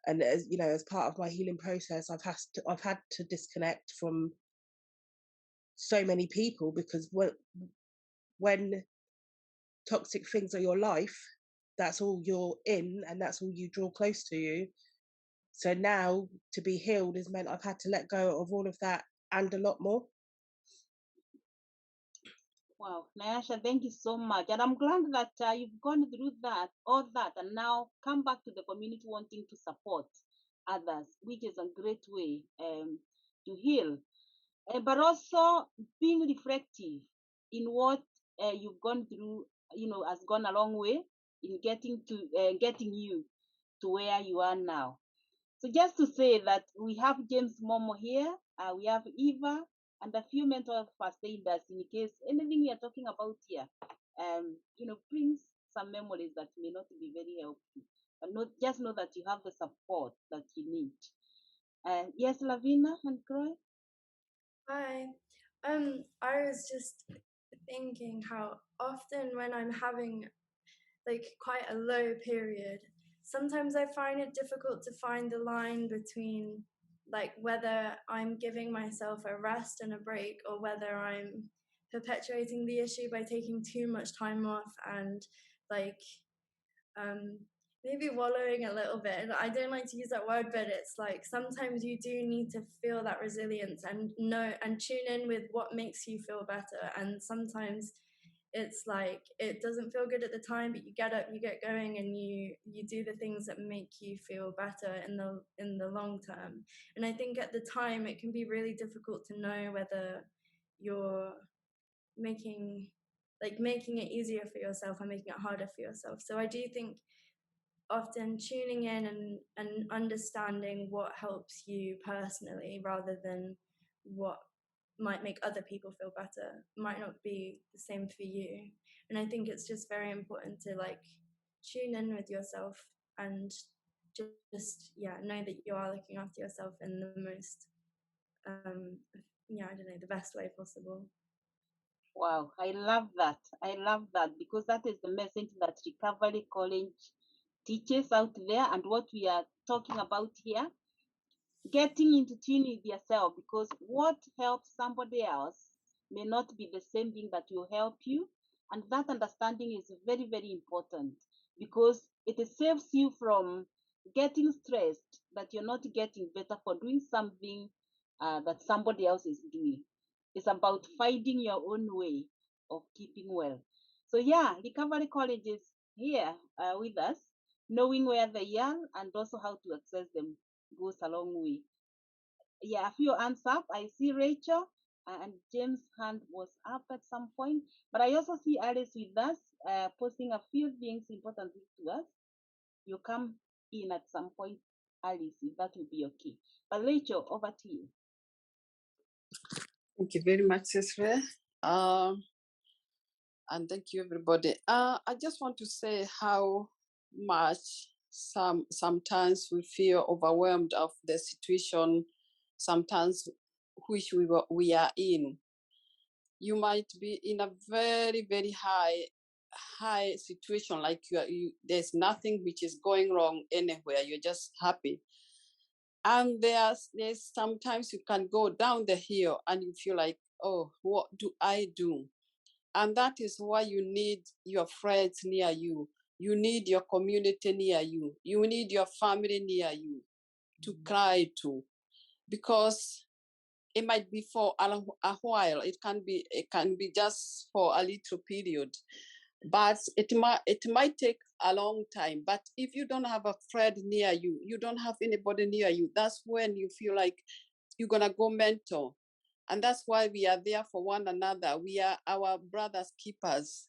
And as you know, as part of my healing process, I've had to disconnect from so many people, because when toxic things are your life, that's all you're in and that's all you draw close to you. So now to be healed has meant I've had to let go of all of that and a lot more. Wow, Nyasha, thank you so much. And I'm glad that you've gone through all that, and now come back to the community wanting to support others, which is a great way to heal. But also being reflective in what you've gone through, has gone a long way in getting you to where you are now. So just to say that we have James Momo here, we have Eva, and a few mental first aiders in case anything we are talking about here, brings some memories that may not be very helpful. But just know that you have the support that you need. Yes, Lavina and Croy? Hi. I was just thinking how often when I'm having like quite a low period, sometimes I find it difficult to find the line between like whether I'm giving myself a rest and a break or whether I'm perpetuating the issue by taking too much time off and like um, maybe wallowing a little bit. And I don't like to use that word, but it's like sometimes you do need to feel that resilience and know and tune in with what makes you feel better. And sometimes it's like it doesn't feel good at the time, but you get up, you get going, and you do the things that make you feel better in the long term. And I think at the time it can be really difficult to know whether you're making it easier for yourself or making it harder for yourself. So I do think often tuning in and understanding what helps you personally rather than what might make other people feel better might not be the same for you. And I think it's just very important to like tune in with yourself and just know that you are looking after yourself in the most I don't know, the best way possible. Wow, I love that. I love that because that is the message that Recovery College teaches out there, and what we are talking about here, getting into tune with yourself, because what helps somebody else may not be the same thing that will help you. And that understanding is very, very important because it saves you from getting stressed that you're not getting better for doing something that somebody else is doing. It's about finding your own way of keeping well. So, yeah, Recovery College is here with us, knowing where they are and also how to access them goes a long way. Yeah, a few hands up. I see Rachel and James' hand was up at some point, but I also see Alice with us, posting a few things important to us. You come in at some point, Alice, if that will be okay. But Rachel, over to you. Thank you very much, Cecily. And thank you, everybody. I just want to say how much sometimes we feel overwhelmed of the situation, sometimes which we are in. You might be in a very, very high situation, like there's nothing which is going wrong anywhere. You're just happy. And there's sometimes you can go down the hill and you feel like, oh, what do I do? And that is why you need your friends near you. You need your community near you. You need your family near you to cry to, because it might be for a while. It can be just for a little period, but it might take a long time. But if you don't have a friend near you, you don't have anybody near you, that's when you feel like you're gonna go mental. And that's why we are there for one another. We are our brothers' keepers.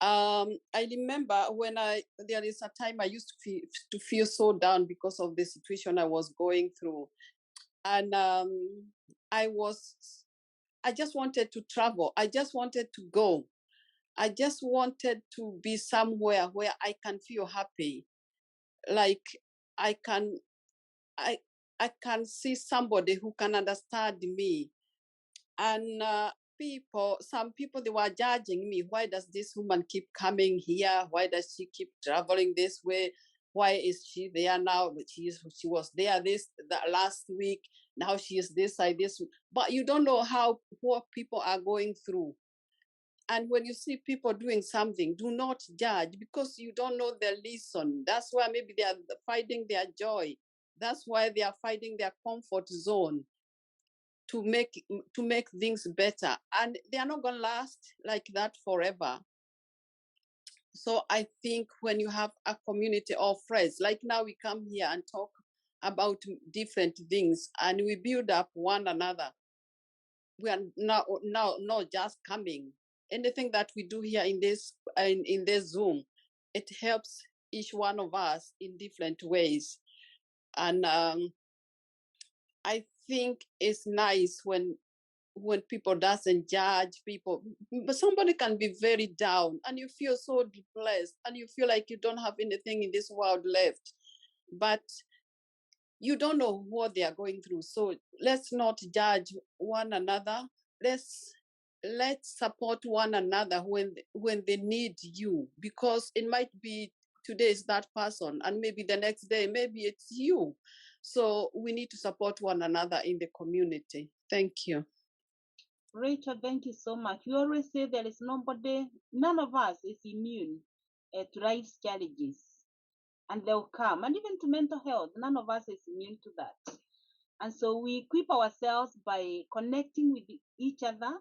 I remember when there is a time I used to feel so down because of the situation I was going through. And I just wanted to travel. I just wanted to go. I just wanted to be somewhere where I can feel happy. Like I I can see somebody who can understand me. And some people, they were judging me. Why does this woman keep coming here? Why does she keep traveling this way? Why is she there now? But she was there the last week. Now she is this side this week. But you don't know what people are going through. And when you see people doing something, do not judge, because you don't know their reason. That's why maybe they are fighting their joy. That's why they are fighting their comfort zone to make things better. And they are not going to last like that forever. So I think when you have a community of friends, like now we come here and talk about different things and we build up one another. We are now not just coming. Anything that we do here in this Zoom, it helps each one of us in different ways. And I think it's nice when people doesn't judge people, but somebody can be very down and you feel so depressed and you feel like you don't have anything in this world left, but you don't know what they are going through. So let's not judge one another. Let's support one another when they need you, because it might be today is that person and maybe the next day maybe it's you. So we need to support one another in the community. Thank you. Rachel, thank you so much. We always say there is none of us is immune to life's challenges, and they'll come. And even to mental health, none of us is immune to that. And so we equip ourselves by connecting with each other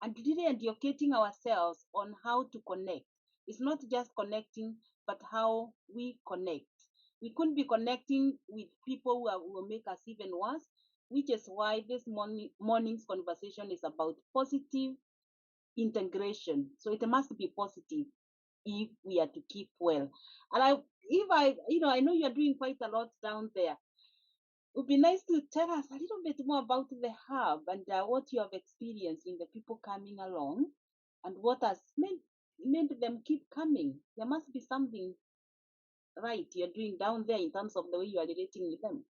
and really educating ourselves on how to connect. It's not just connecting, but how we connect. We couldn't be connecting with people who will make us even worse, which is why this morning's conversation is about positive integration. So it must be positive if we are to keep well. And I know you're doing quite a lot down there. It would be nice to tell us a little bit more about the hub and what you have experienced in the people coming along and what has made them keep coming. There must be something right you're doing down there in terms of the way you are relating with them.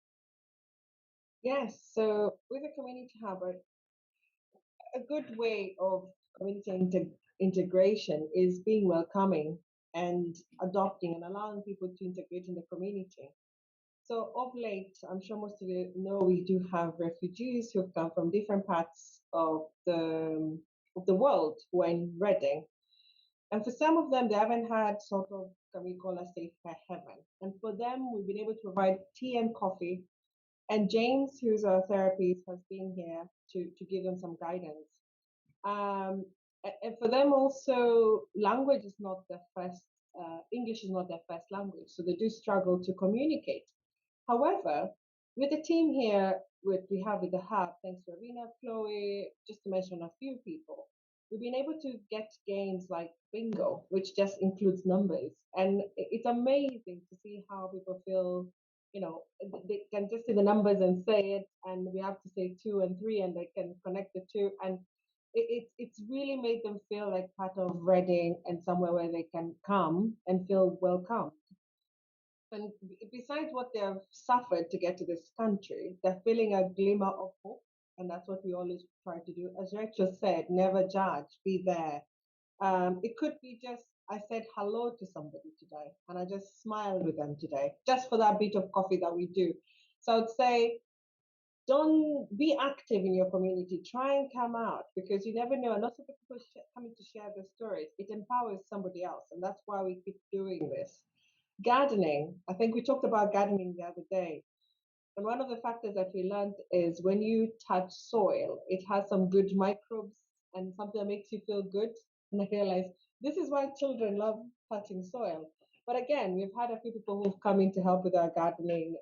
Yes, so with a community hub, a good way of community integration is being welcoming and adopting and allowing people to integrate in the community. So of late, I'm sure most of you know, we do have refugees who've come from different parts of the world who are in Reading. And for some of them, they haven't had sort of, can we call a safe heaven. And for them, we've been able to provide tea and coffee. And James, who's our therapist, has been here to give them some guidance. And for them also, language is not their first, English is not their first language. So they do struggle to communicate. However, with the team here, we have with the hub, thanks to Arena, Chloe, just to mention a few people, we've been able to get games like bingo, which just includes numbers. And it's amazing to see how people feel, they can just see the numbers and say it, and we have to say 2 and 3, and they can connect the two. And it's really made them feel like part of Reading and somewhere where they can come and feel welcome. And besides what they have suffered to get to this country, they're feeling a glimmer of hope. And that's what we always try to do. As Rachel said, never judge, be there. It could be just, I said hello to somebody today and I just smiled with them today, just for that bit of coffee that we do. So I'd say, don't be active in your community. Try and come out, because you never know. And lots of people coming to share their stories. It empowers somebody else. And that's why we keep doing this. Gardening, I think we talked about gardening the other day. And one of the factors that we learned is when you touch soil, it has some good microbes and something that makes you feel good. And I realized this is why children love touching soil. But again, we've had a few people who've come in to help with our gardening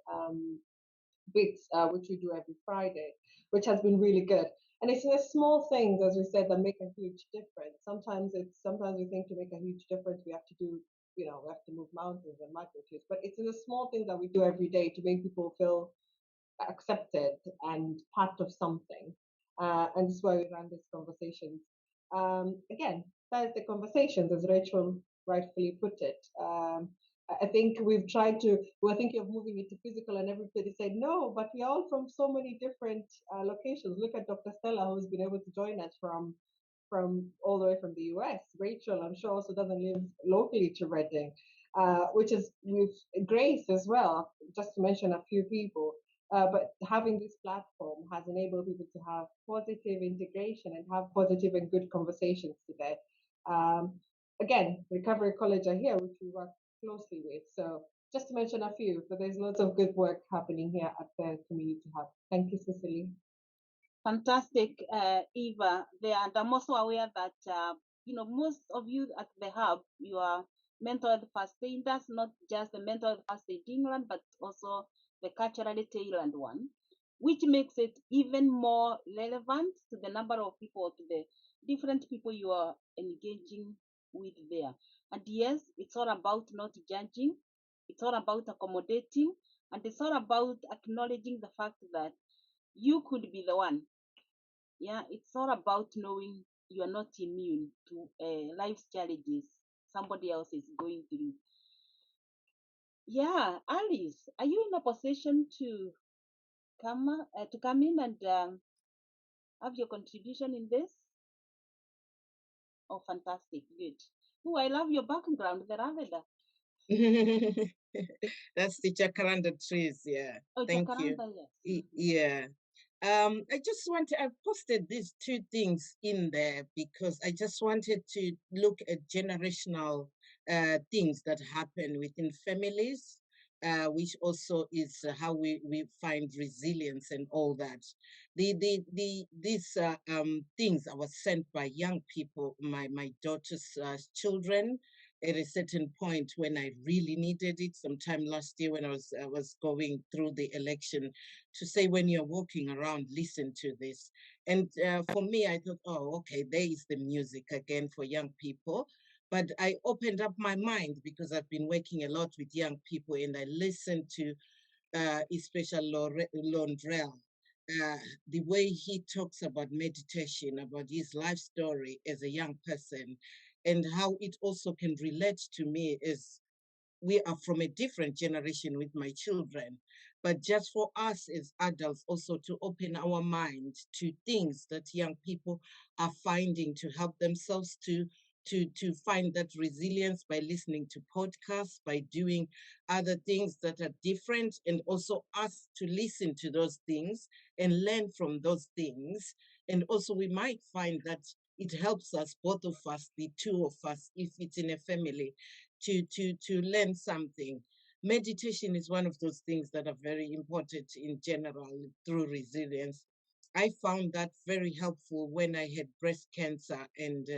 bits, which we do every Friday, which has been really good. And it's in the small things, as we said, that make a huge difference. Sometimes we think to make a huge difference, we have to do, we have to move mountains and magnitudes. But it's in the small things that we do every day to make people feel accepted and part of something. And this is why we run these conversations. Again, Thursday conversations, as Rachel rightfully put it. I think we've tried to, we're thinking of moving it to physical, and everybody said no, but we're all from so many different locations. Look at Dr. Stella, who's been able to join us from all the way from the US. Rachel, I'm sure, also doesn't live locally to Reading, which is with Grace as well, just to mention a few people. But having this platform has enabled people to have positive integration and have positive and good conversations today. Again, Recovery College are here, which we work closely with. So just to mention a few, but there's lots of good work happening here at the Community Hub. Thank you, Cicely. Fantastic, Eva. There, and I'm also aware that most of you at the hub, you are mental health first aiders, not just the mental health first aid England, but also the culturally tailored one, which makes it even more relevant to the number of people, to the different people you are engaging with there. And yes, it's all about not judging, it's all about accommodating, and it's all about acknowledging the fact that you could be the one. Yeah, it's all about knowing you are not immune to life's challenges somebody else is going through. Yeah, Alice, are you in a position to come in and have your contribution in this? Oh, fantastic, good. Oh, I love your background, the lavender. That's the jacaranda trees, yeah. Oh, Thank jacaranda, you. yes. Yeah. I just I've posted these two things in there because I just wanted to look at generational things that happen within families, which also is how we find resilience and all that. These things I was sent by young people, my daughter's children, at a certain point when I really needed it, sometime last year when I was going through the election, to say when you're walking around, listen to this. And for me, I thought, oh, okay, there is the music again for young people. But I opened up my mind because I've been working a lot with young people, and I listened to especially Londrell. The way he talks about meditation, about his life story as a young person, and how it also can relate to me as we are from a different generation with my children, but just for us as adults also to open our mind to things that young people are finding to help themselves to find that resilience by listening to podcasts, by doing other things that are different, and also us to listen to those things and learn from those things. And also we might find that it helps us, both of us, the two of us, if it's in a family, to learn something. Meditation is one of those things that are very important in general through resilience. I found that very helpful when I had breast cancer and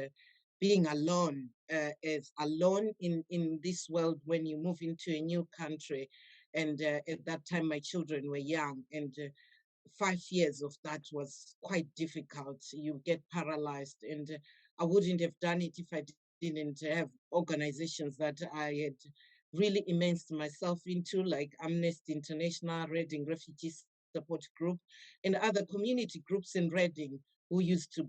being alone, as alone in this world when you move into a new country. And at that time, my children were young, and 5 years of that was quite difficult. You get paralyzed, and I wouldn't have done it if I didn't have organizations that I had really immersed myself into, like Amnesty International, Reading Refugee Support Group, and other community groups in Reading who used to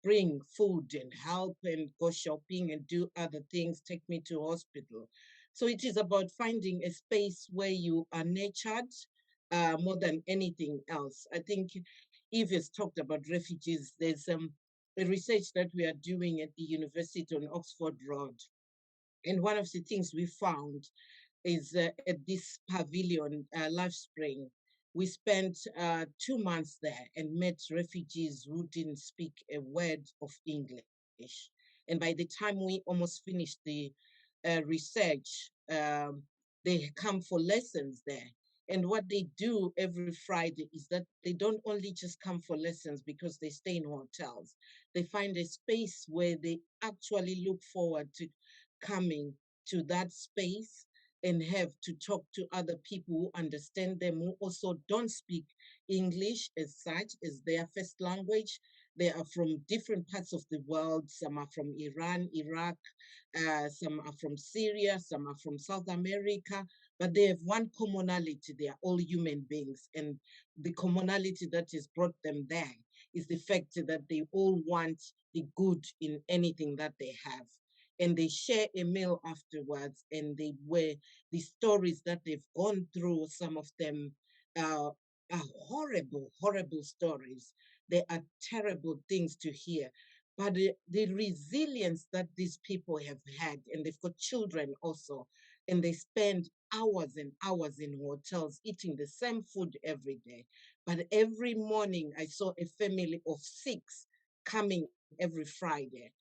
bring food and help and go shopping and do other things, take me to hospital. So it is about finding a space where you are nurtured more than anything else. I think Eve has talked about refugees. There's a research that we are doing at the university on Oxford Road. And one of the things we found is at this pavilion, Life Spring, we spent 2 months there and met refugees who didn't speak a word of English. And by the time we almost finished the research, they come for lessons there. And what they do every Friday is that they don't only just come for lessons because they stay in hotels. They find a space where they actually look forward to coming to that space and have to talk to other people who understand them, who also don't speak English as such as their first language. They are from different parts of the world. Some are from Iran, Iraq, some are from Syria, some are from South America, but they have one commonality. They are all human beings. And the commonality that has brought them there is the fact that they all want the good in anything that they have. and they share a meal afterwards, and they wear the stories that they've gone through. Some of them are horrible, horrible stories. They are terrible things to hear. But the resilience that these people have had, and they've got children also, and they spend hours and hours in hotels eating the same food every day. But every morning, I saw a family of 6 coming every Friday.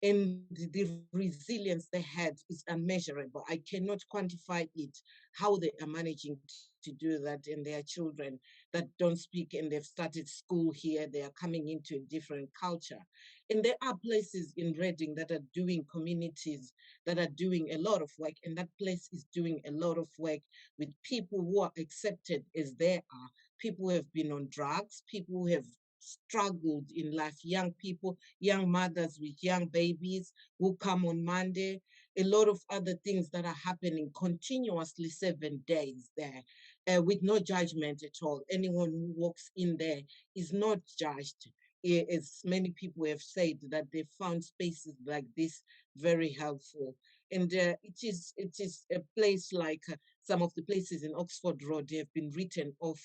And the resilience they had is unmeasurable. I cannot quantify it, how they are managing to do that. And their children that don't speak and they've started school here, they are coming into a different culture. And there are places in Reading that are doing communities that are doing a lot of work. And that place is doing a lot of work with people who are accepted as they are, people who have been on drugs, people who have struggled in life, young people, young mothers with young babies who come on Monday, a lot of other things that are happening continuously 7 days there, with no judgment at all. Anyone who walks in there is not judged. As many people have said, that they found spaces like this very helpful. And it is a place like some of the places in Oxford Road have been written off,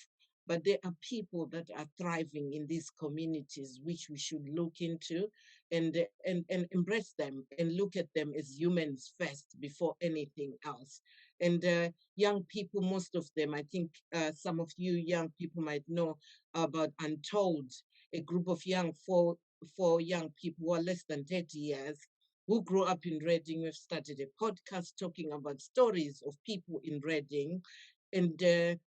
but there are people that are thriving in these communities, which we should look into and embrace them and look at them as humans first before anything else. And young people, most of them, I think some of you young people might know about Untold, a group of four young people who are less than 30 years who grew up in Reading. We've started a podcast talking about stories of people in Reading, and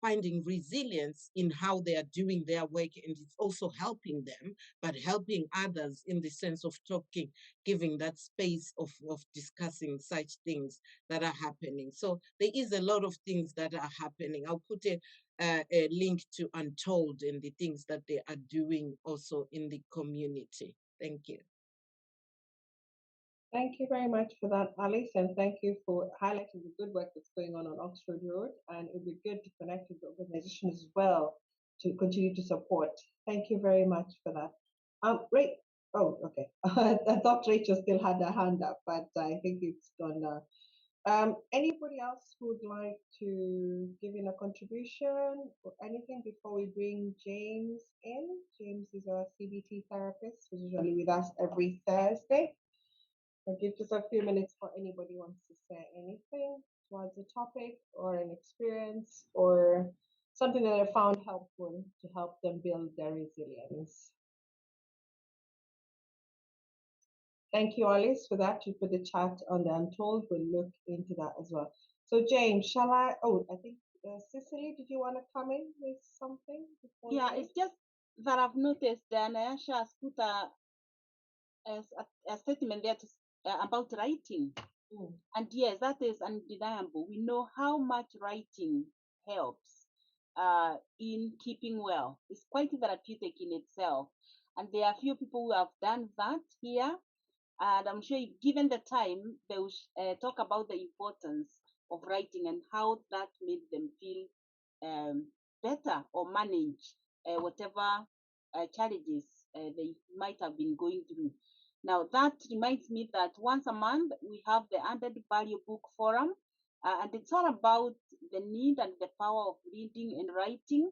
finding resilience in how they are doing their work, and it's also helping them, but helping others in the sense of talking, giving that space of discussing such things that are happening. So there is a lot of things that are happening. I'll put a link to Untold and the things that they are doing also in the community. Thank you. Thank you very much for that, Alice, and thank you for highlighting the good work that's going on Oxford Road. And it would be good to connect with the organization as well to continue to support. Thank you very much for that. Right. Oh, okay. I thought Rachel still had her hand up, but I think it's gone now. Anybody else who would like to give in a contribution or anything before we bring James in? James is our CBT therapist, who's usually with us every Thursday. I'll give just a few minutes for anybody who wants to say anything towards the topic or an experience or something that I found helpful to help them build their resilience. Thank you, Alice, for that. You put the chat on the Untold. We'll look into that as well. So, James, shall I? Oh, I think Cicely, did you want to come in with something? Yeah, it's just that I've noticed that Natasha has put a statement there about writing. And yes, that is undeniable. We know how much writing helps in keeping well. It's quite therapeutic in itself. And there are few people who have done that here. And I'm sure, given the time, they will talk about the importance of writing and how that made them feel better or manage whatever challenges they might have been going through. Now, that reminds me that once a month we have the Added Value Book Forum, and it's all about the need and the power of reading and writing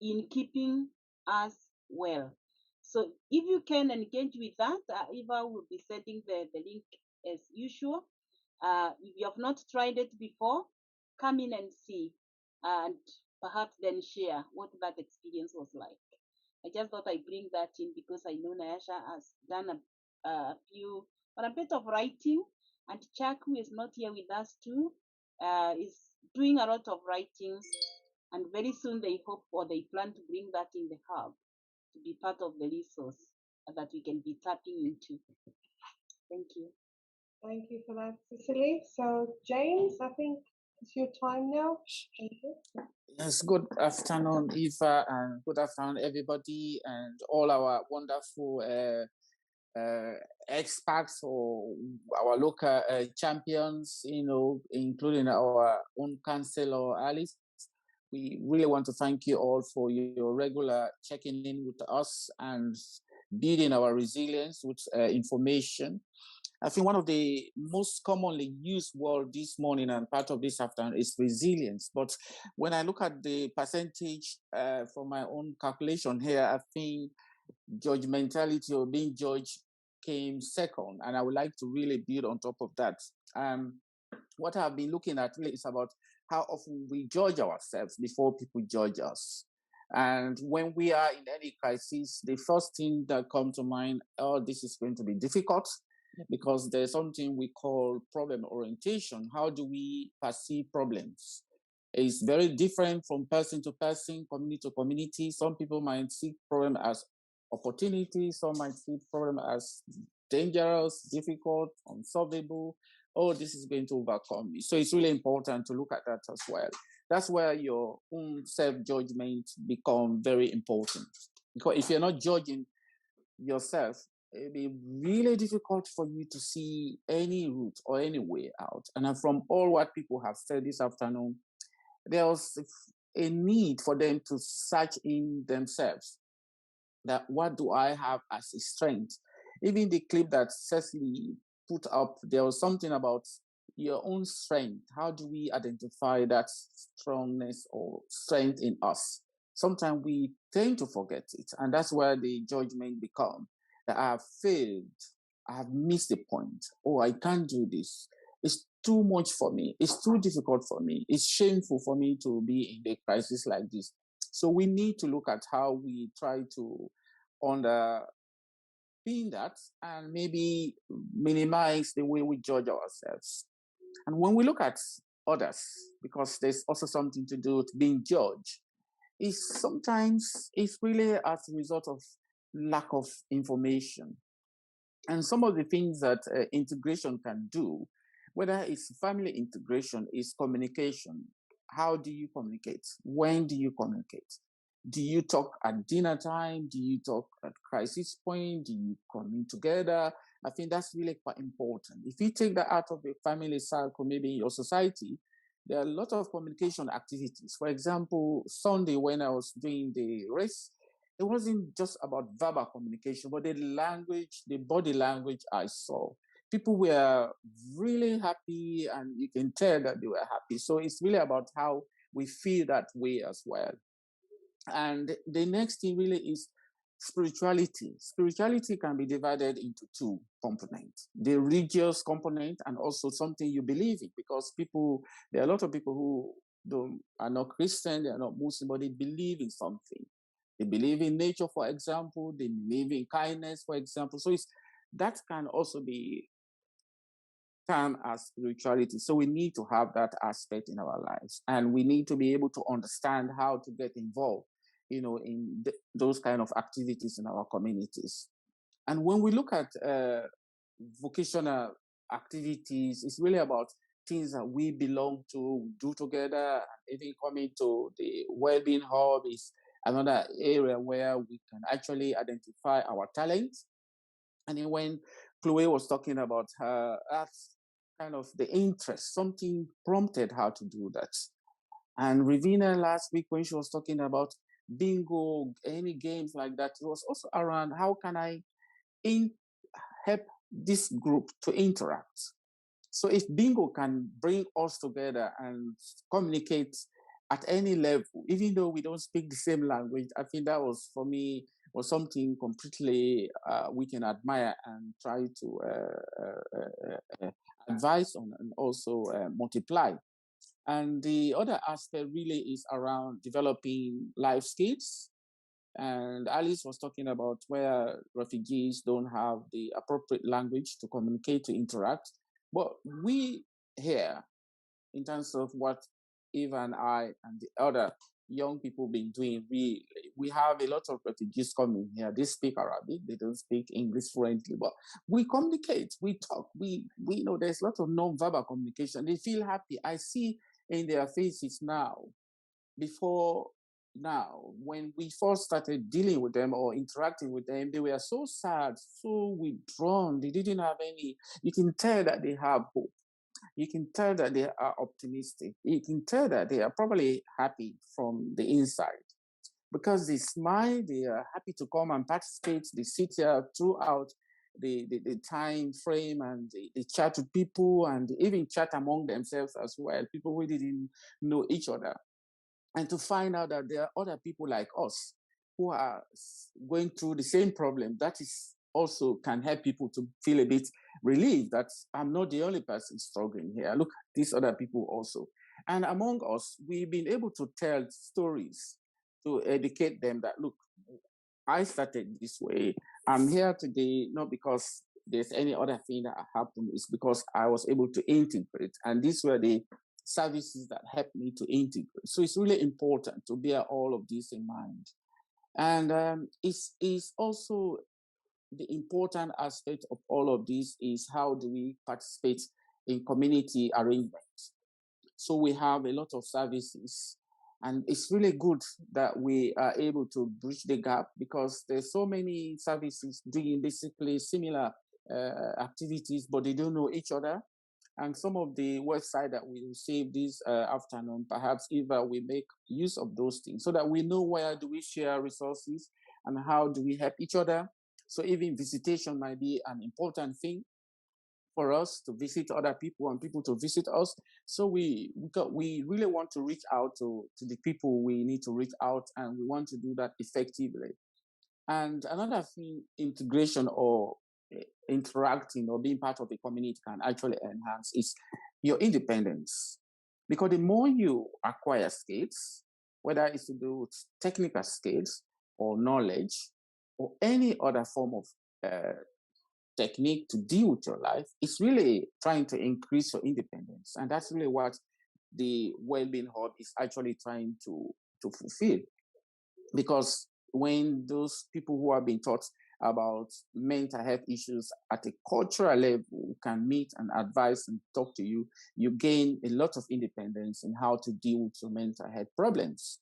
in keeping us well. So if you can engage with that, Eva will be sending the link as usual. If you have not tried it before, come in and see, and perhaps then share what that experience was like. I just thought I'd bring that in because I know Nyasha has done a bit of writing, and Chuck, who is not here with us too, is doing a lot of writing, and very soon they hope or they plan to bring that in the hub to be part of the resource that we can be tapping into. Thank you. Thank you for that, Cicely. So, James, I think it's your time now. Thank you. Yes, good afternoon, Eva, and good afternoon, everybody, and all our wonderful experts or our local champions, including our own counselor, Alice. We really want to thank you all for your regular checking in with us and building our resilience with information. I think one of the most commonly used words this morning and part of this afternoon is resilience. But when I look at the percentage from my own calculation here, I think judgmentality or being judged came second. And I would like to really build on top of that. What I've been looking at really is about how often we judge ourselves before people judge us. And when we are in any crisis, the first thing that comes to mind, oh, this is going to be difficult, because there's something we call problem orientation. How do we perceive problems? It's very different from person to person, community to community. Some people might see problem as opportunity. Some might see problem as dangerous, difficult, unsolvable. Oh, this is going to overcome me. So it's really important to look at that as well. That's where your own self-judgment become very important. Because if you're not judging yourself, it'll be really difficult for you to see any route or any way out. And from all what people have said this afternoon, there's a need for them to search in themselves. That what do I have as a strength? Even the clip that Cecily put up, there was something about your own strength. How do we identify that strongness or strength in us? Sometimes we tend to forget it, and that's where the judgment becomes that I have failed, I have missed the point. Oh, I can't do this. It's too much for me. It's too difficult for me. It's shameful for me to be in a crisis like this. So we need to look at how we try to underpin that and maybe minimize the way we judge ourselves. And when we look at others, because there's also something to do with being judged, is sometimes it's really as a result of lack of information. And some of the things that integration can do, whether it's family integration, is communication. How do you communicate? When do you communicate? Do you talk at dinner time? Do you talk at crisis point? Do you come in together? I think that's really quite important. If you take that out of the family circle, maybe in your society, there are a lot of communication activities. For example, Sunday when I was doing the race, it wasn't just about verbal communication, but the language, the body language I saw. People were really happy, and you can tell that they were happy. So it's really about how we feel that way as well. And the next thing really is spirituality. Spirituality can be divided into two components: the religious component and also something you believe in. Because there are a lot of people who are not Christian, they are not Muslim, but they believe in something. They believe in nature, for example. They believe in kindness, for example. So that can also be termed as spirituality. So we need to have that aspect in our lives, and we need to be able to understand how to get involved, in those kind of activities in our communities. And when we look at vocational activities, it's really about things that we belong to, do together. And even coming to the well-being hub is another area where we can actually identify our talents. And then when Chloe was talking about her, that's kind of the interest, something prompted her to do that. And Ravina last week, when she was talking about bingo, any games like that, it was also around how can I help this group to interact. So if bingo can bring us together and communicate at any level, even though we don't speak the same language, I think that was, for me, was something completely we can admire and try to advise on and also multiply. And the other aspect really is around developing life skills. And Alice was talking about where refugees don't have the appropriate language to communicate, to interact. But we here, in terms of what Eva and I and the other young people been doing, we have a lot of refugees coming here. They speak Arabic, they don't speak English fluently, but we communicate, we talk, we know there's a lot of non-verbal communication. They feel happy. I see in their faces now, before now, when we first started dealing with them or interacting with them, they were so sad, so withdrawn. They didn't have any, you can tell that they have hope. You can tell that they are optimistic. You can tell that they are probably happy from the inside because they smile, they are happy to come and participate. They sit here throughout the time frame and they chat with people and even chat among themselves as well, people who didn't know each other. And to find out that there are other people like us who are going through the same problem, that is also can help people to feel a bit relieved that I'm not the only person struggling here. Look at these other people also. And among us, we've been able to tell stories to educate them that, look, I started this way. I'm here today not because there's any other thing that happened. It's because I was able to integrate. And these were the services that helped me to integrate. So it's really important to bear all of this in mind. And it's also the important aspect of all of this is how do we participate in community arrangements. So we have a lot of services, and it's really good that we are able to bridge the gap because there's so many services doing basically similar activities, but they don't know each other. And some of the website that we will save this afternoon, perhaps either we make use of those things so that we know where do we share resources and how do we help each other. So even visitation might be an important thing for us to visit other people and people to visit us. So we really want to reach out to the people we need to reach out, and we want to do that effectively. And another thing, integration or interacting or being part of a community can actually enhance is your independence. Because the more you acquire skills, whether it's to do with technical skills or knowledge or any other form of technique to deal with your life, it's really trying to increase your independence. And that's really what the Wellbeing Hub is actually trying to fulfill. Because when those people who have been taught about mental health issues at a cultural level can meet and advise and talk to you, you gain a lot of independence in how to deal with your mental health problems.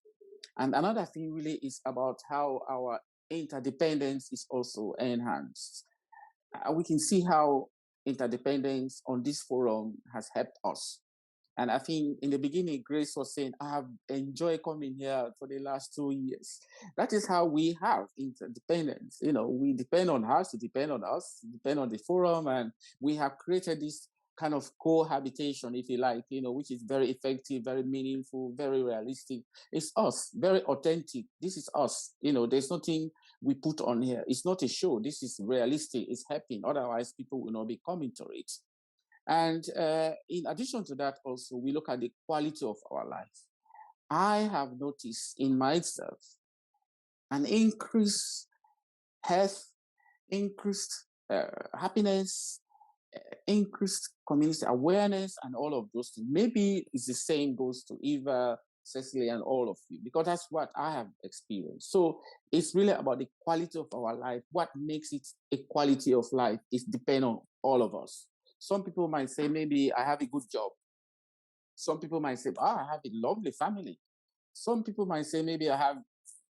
And another thing really is about how our interdependence is also enhanced. We can see how interdependence on this forum has helped us. And I think in the beginning, Grace was saying, I have enjoyed coming here for the last 2 years. That is how we have interdependence. You know, we depend on us, depend on the forum, and we have created this kind of cohabitation, if you like, you know, which is very effective, very meaningful, very realistic. It's us, very authentic. This is us. You know, there's nothing we put on here. It's not a show. This is realistic. It's happening. Otherwise, people will not be coming to it. And in addition to that, also, we look at the quality of our life. I have noticed in myself an increased health, increased happiness, increased community awareness, and all of those things. Maybe it's the same goes to Eva, Cecily, and all of you, because that's what I have experienced. So it's really about the quality of our life. What makes it a quality of life is depend on all of us. Some people might say, maybe I have a good job. Some people might say, I have a lovely family. Some people might say, maybe I have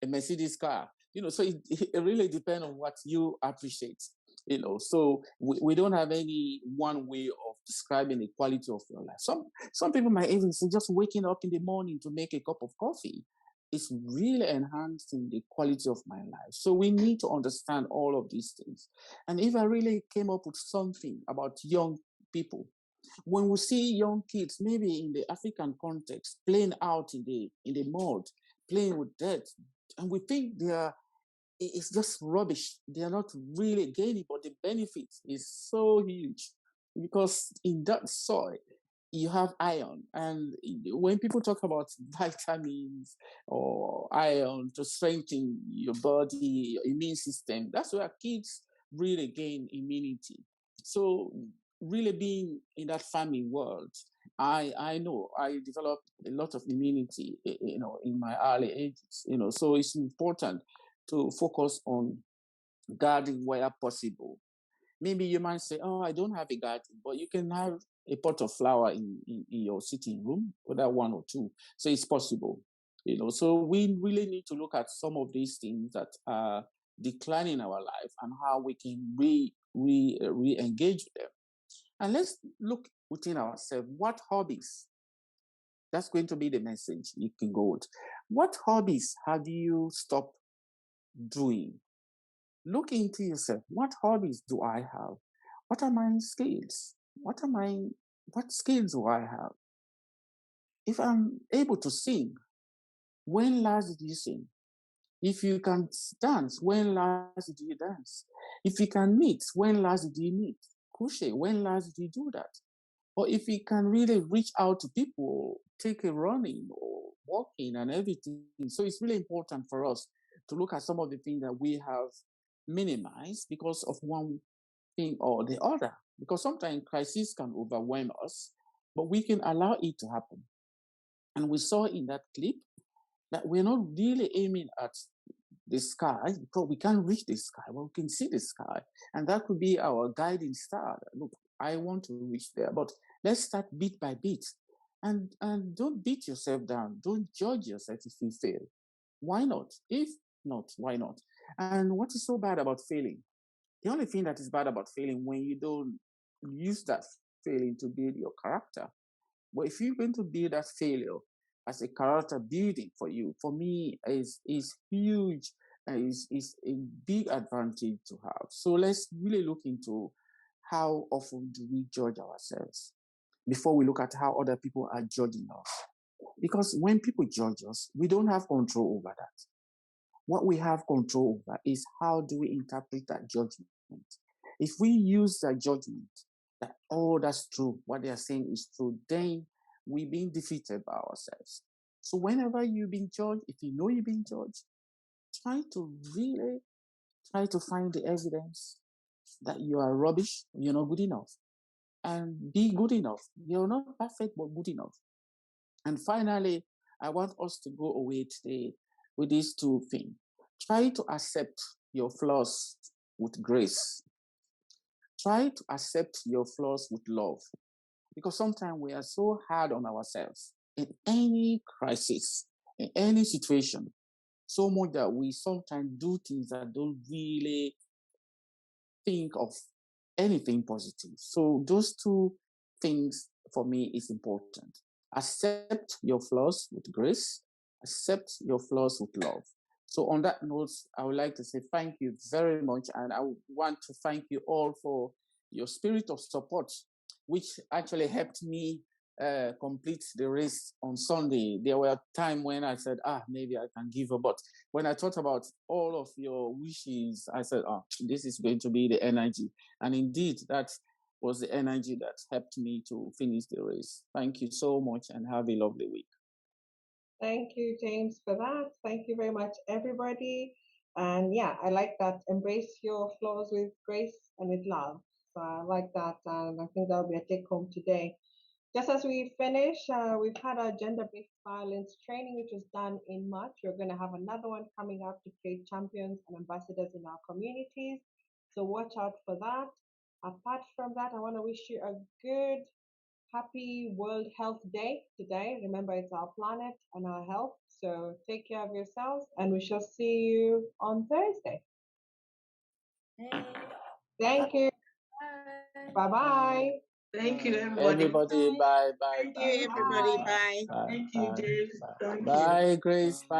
a Mercedes car. You know, so it really depends on what you appreciate. You know, so we don't have any one way of describing the quality of your life. Some people might even say just waking up in the morning to make a cup of coffee is really enhancing the quality of my life. So we need to understand all of these things. And if I really came up with something about young people, when we see young kids, maybe in the African context, playing out in the mud, playing with dirt, and we think it's just rubbish. They are not really gaining, but the benefit is so huge because in that soil, you have iron. And when people talk about vitamins or iron to strengthen your body, your immune system, that's where kids really gain immunity. So really being in that farming world, I know I developed a lot of immunity, you know, in my early ages, you know, so it's important to focus on gardening where possible. Maybe you might say, oh, I don't have a garden, but you can have a pot of flower in your sitting room, whether one or two. So it's possible, you know. So we really need to look at some of these things that are declining in our life and how we can re-engage them. And let's look within ourselves. What hobbies? That's going to be the message you can go with. What hobbies have you stopped doing? Look into yourself. What hobbies do I have? What are my skills? What skills do I have? If I'm able to sing, when last did you sing? If you can dance, when last did you dance? If you can knit, when last did you knit? Crochet, when last did you do that? Or if you can really reach out to people, take a running or walking and everything. So it's really important for us to look at some of the things that we have minimized because of one thing or the other. Because sometimes crisis can overwhelm us, but we can allow it to happen. And we saw in that clip that we're not really aiming at the sky because we can't reach the sky, but we can see the sky. And that could be our guiding star. Look, I want to reach there, but let's start bit by bit. And don't beat yourself down. Don't judge yourself if you fail. Why not? If not, why not? And what is so bad about failing? The only thing that is bad about failing when you don't use that failing to build your character. But if you're going to build that failure as a character building for you, for me, is huge and is a big advantage to have. So let's really look into how often do we judge ourselves before we look at how other people are judging us. Because when people judge us, we don't have control over that. What we have control over is how do we interpret that judgment. If we use that judgment, that, oh, that's true, what they are saying is true, then we're being defeated by ourselves. So whenever you've been judged, if you know you've been judged, try to really try to find the evidence that you are rubbish, you're not good enough. And be good enough. You're not perfect, but good enough. And finally, I want us to go away today with these two things. Try to accept your flaws with grace. Try to accept your flaws with love. Because sometimes we are so hard on ourselves in any crisis, in any situation, so much that we sometimes do things that don't really think of anything positive. So those two things for me is important. Accept your flaws with grace, accept your flaws with love. So on that note, I would like to say thank you very much. And I want to thank you all for your spirit of support, which actually helped me complete the race on Sunday. There were times when I said, maybe I can give up. But when I thought about all of your wishes, I said, this is going to be the energy. And indeed, that was the energy that helped me to finish the race. Thank you so much and have a lovely week. Thank you, James, for that. Thank you very much, everybody. And yeah, I like that. Embrace your flaws with grace and with love. So I like that. And I think that'll be a take home today. Just as we finish, we've had our gender-based violence training, which was done in March. We're going to have another one coming up to create champions and ambassadors in our communities. So watch out for that. Apart from that, I want to wish you a good, happy World Health Day today. Remember, it's our planet and our health. So take care of yourselves, and we shall see you on Thursday. Thank you. Bye-bye. Thank you, everybody. Everybody, bye, bye, Thank bye. you, everybody. Bye. Bye. Bye. Thank you, Bye. James. Bye. Thank you. Bye, Grace. Bye.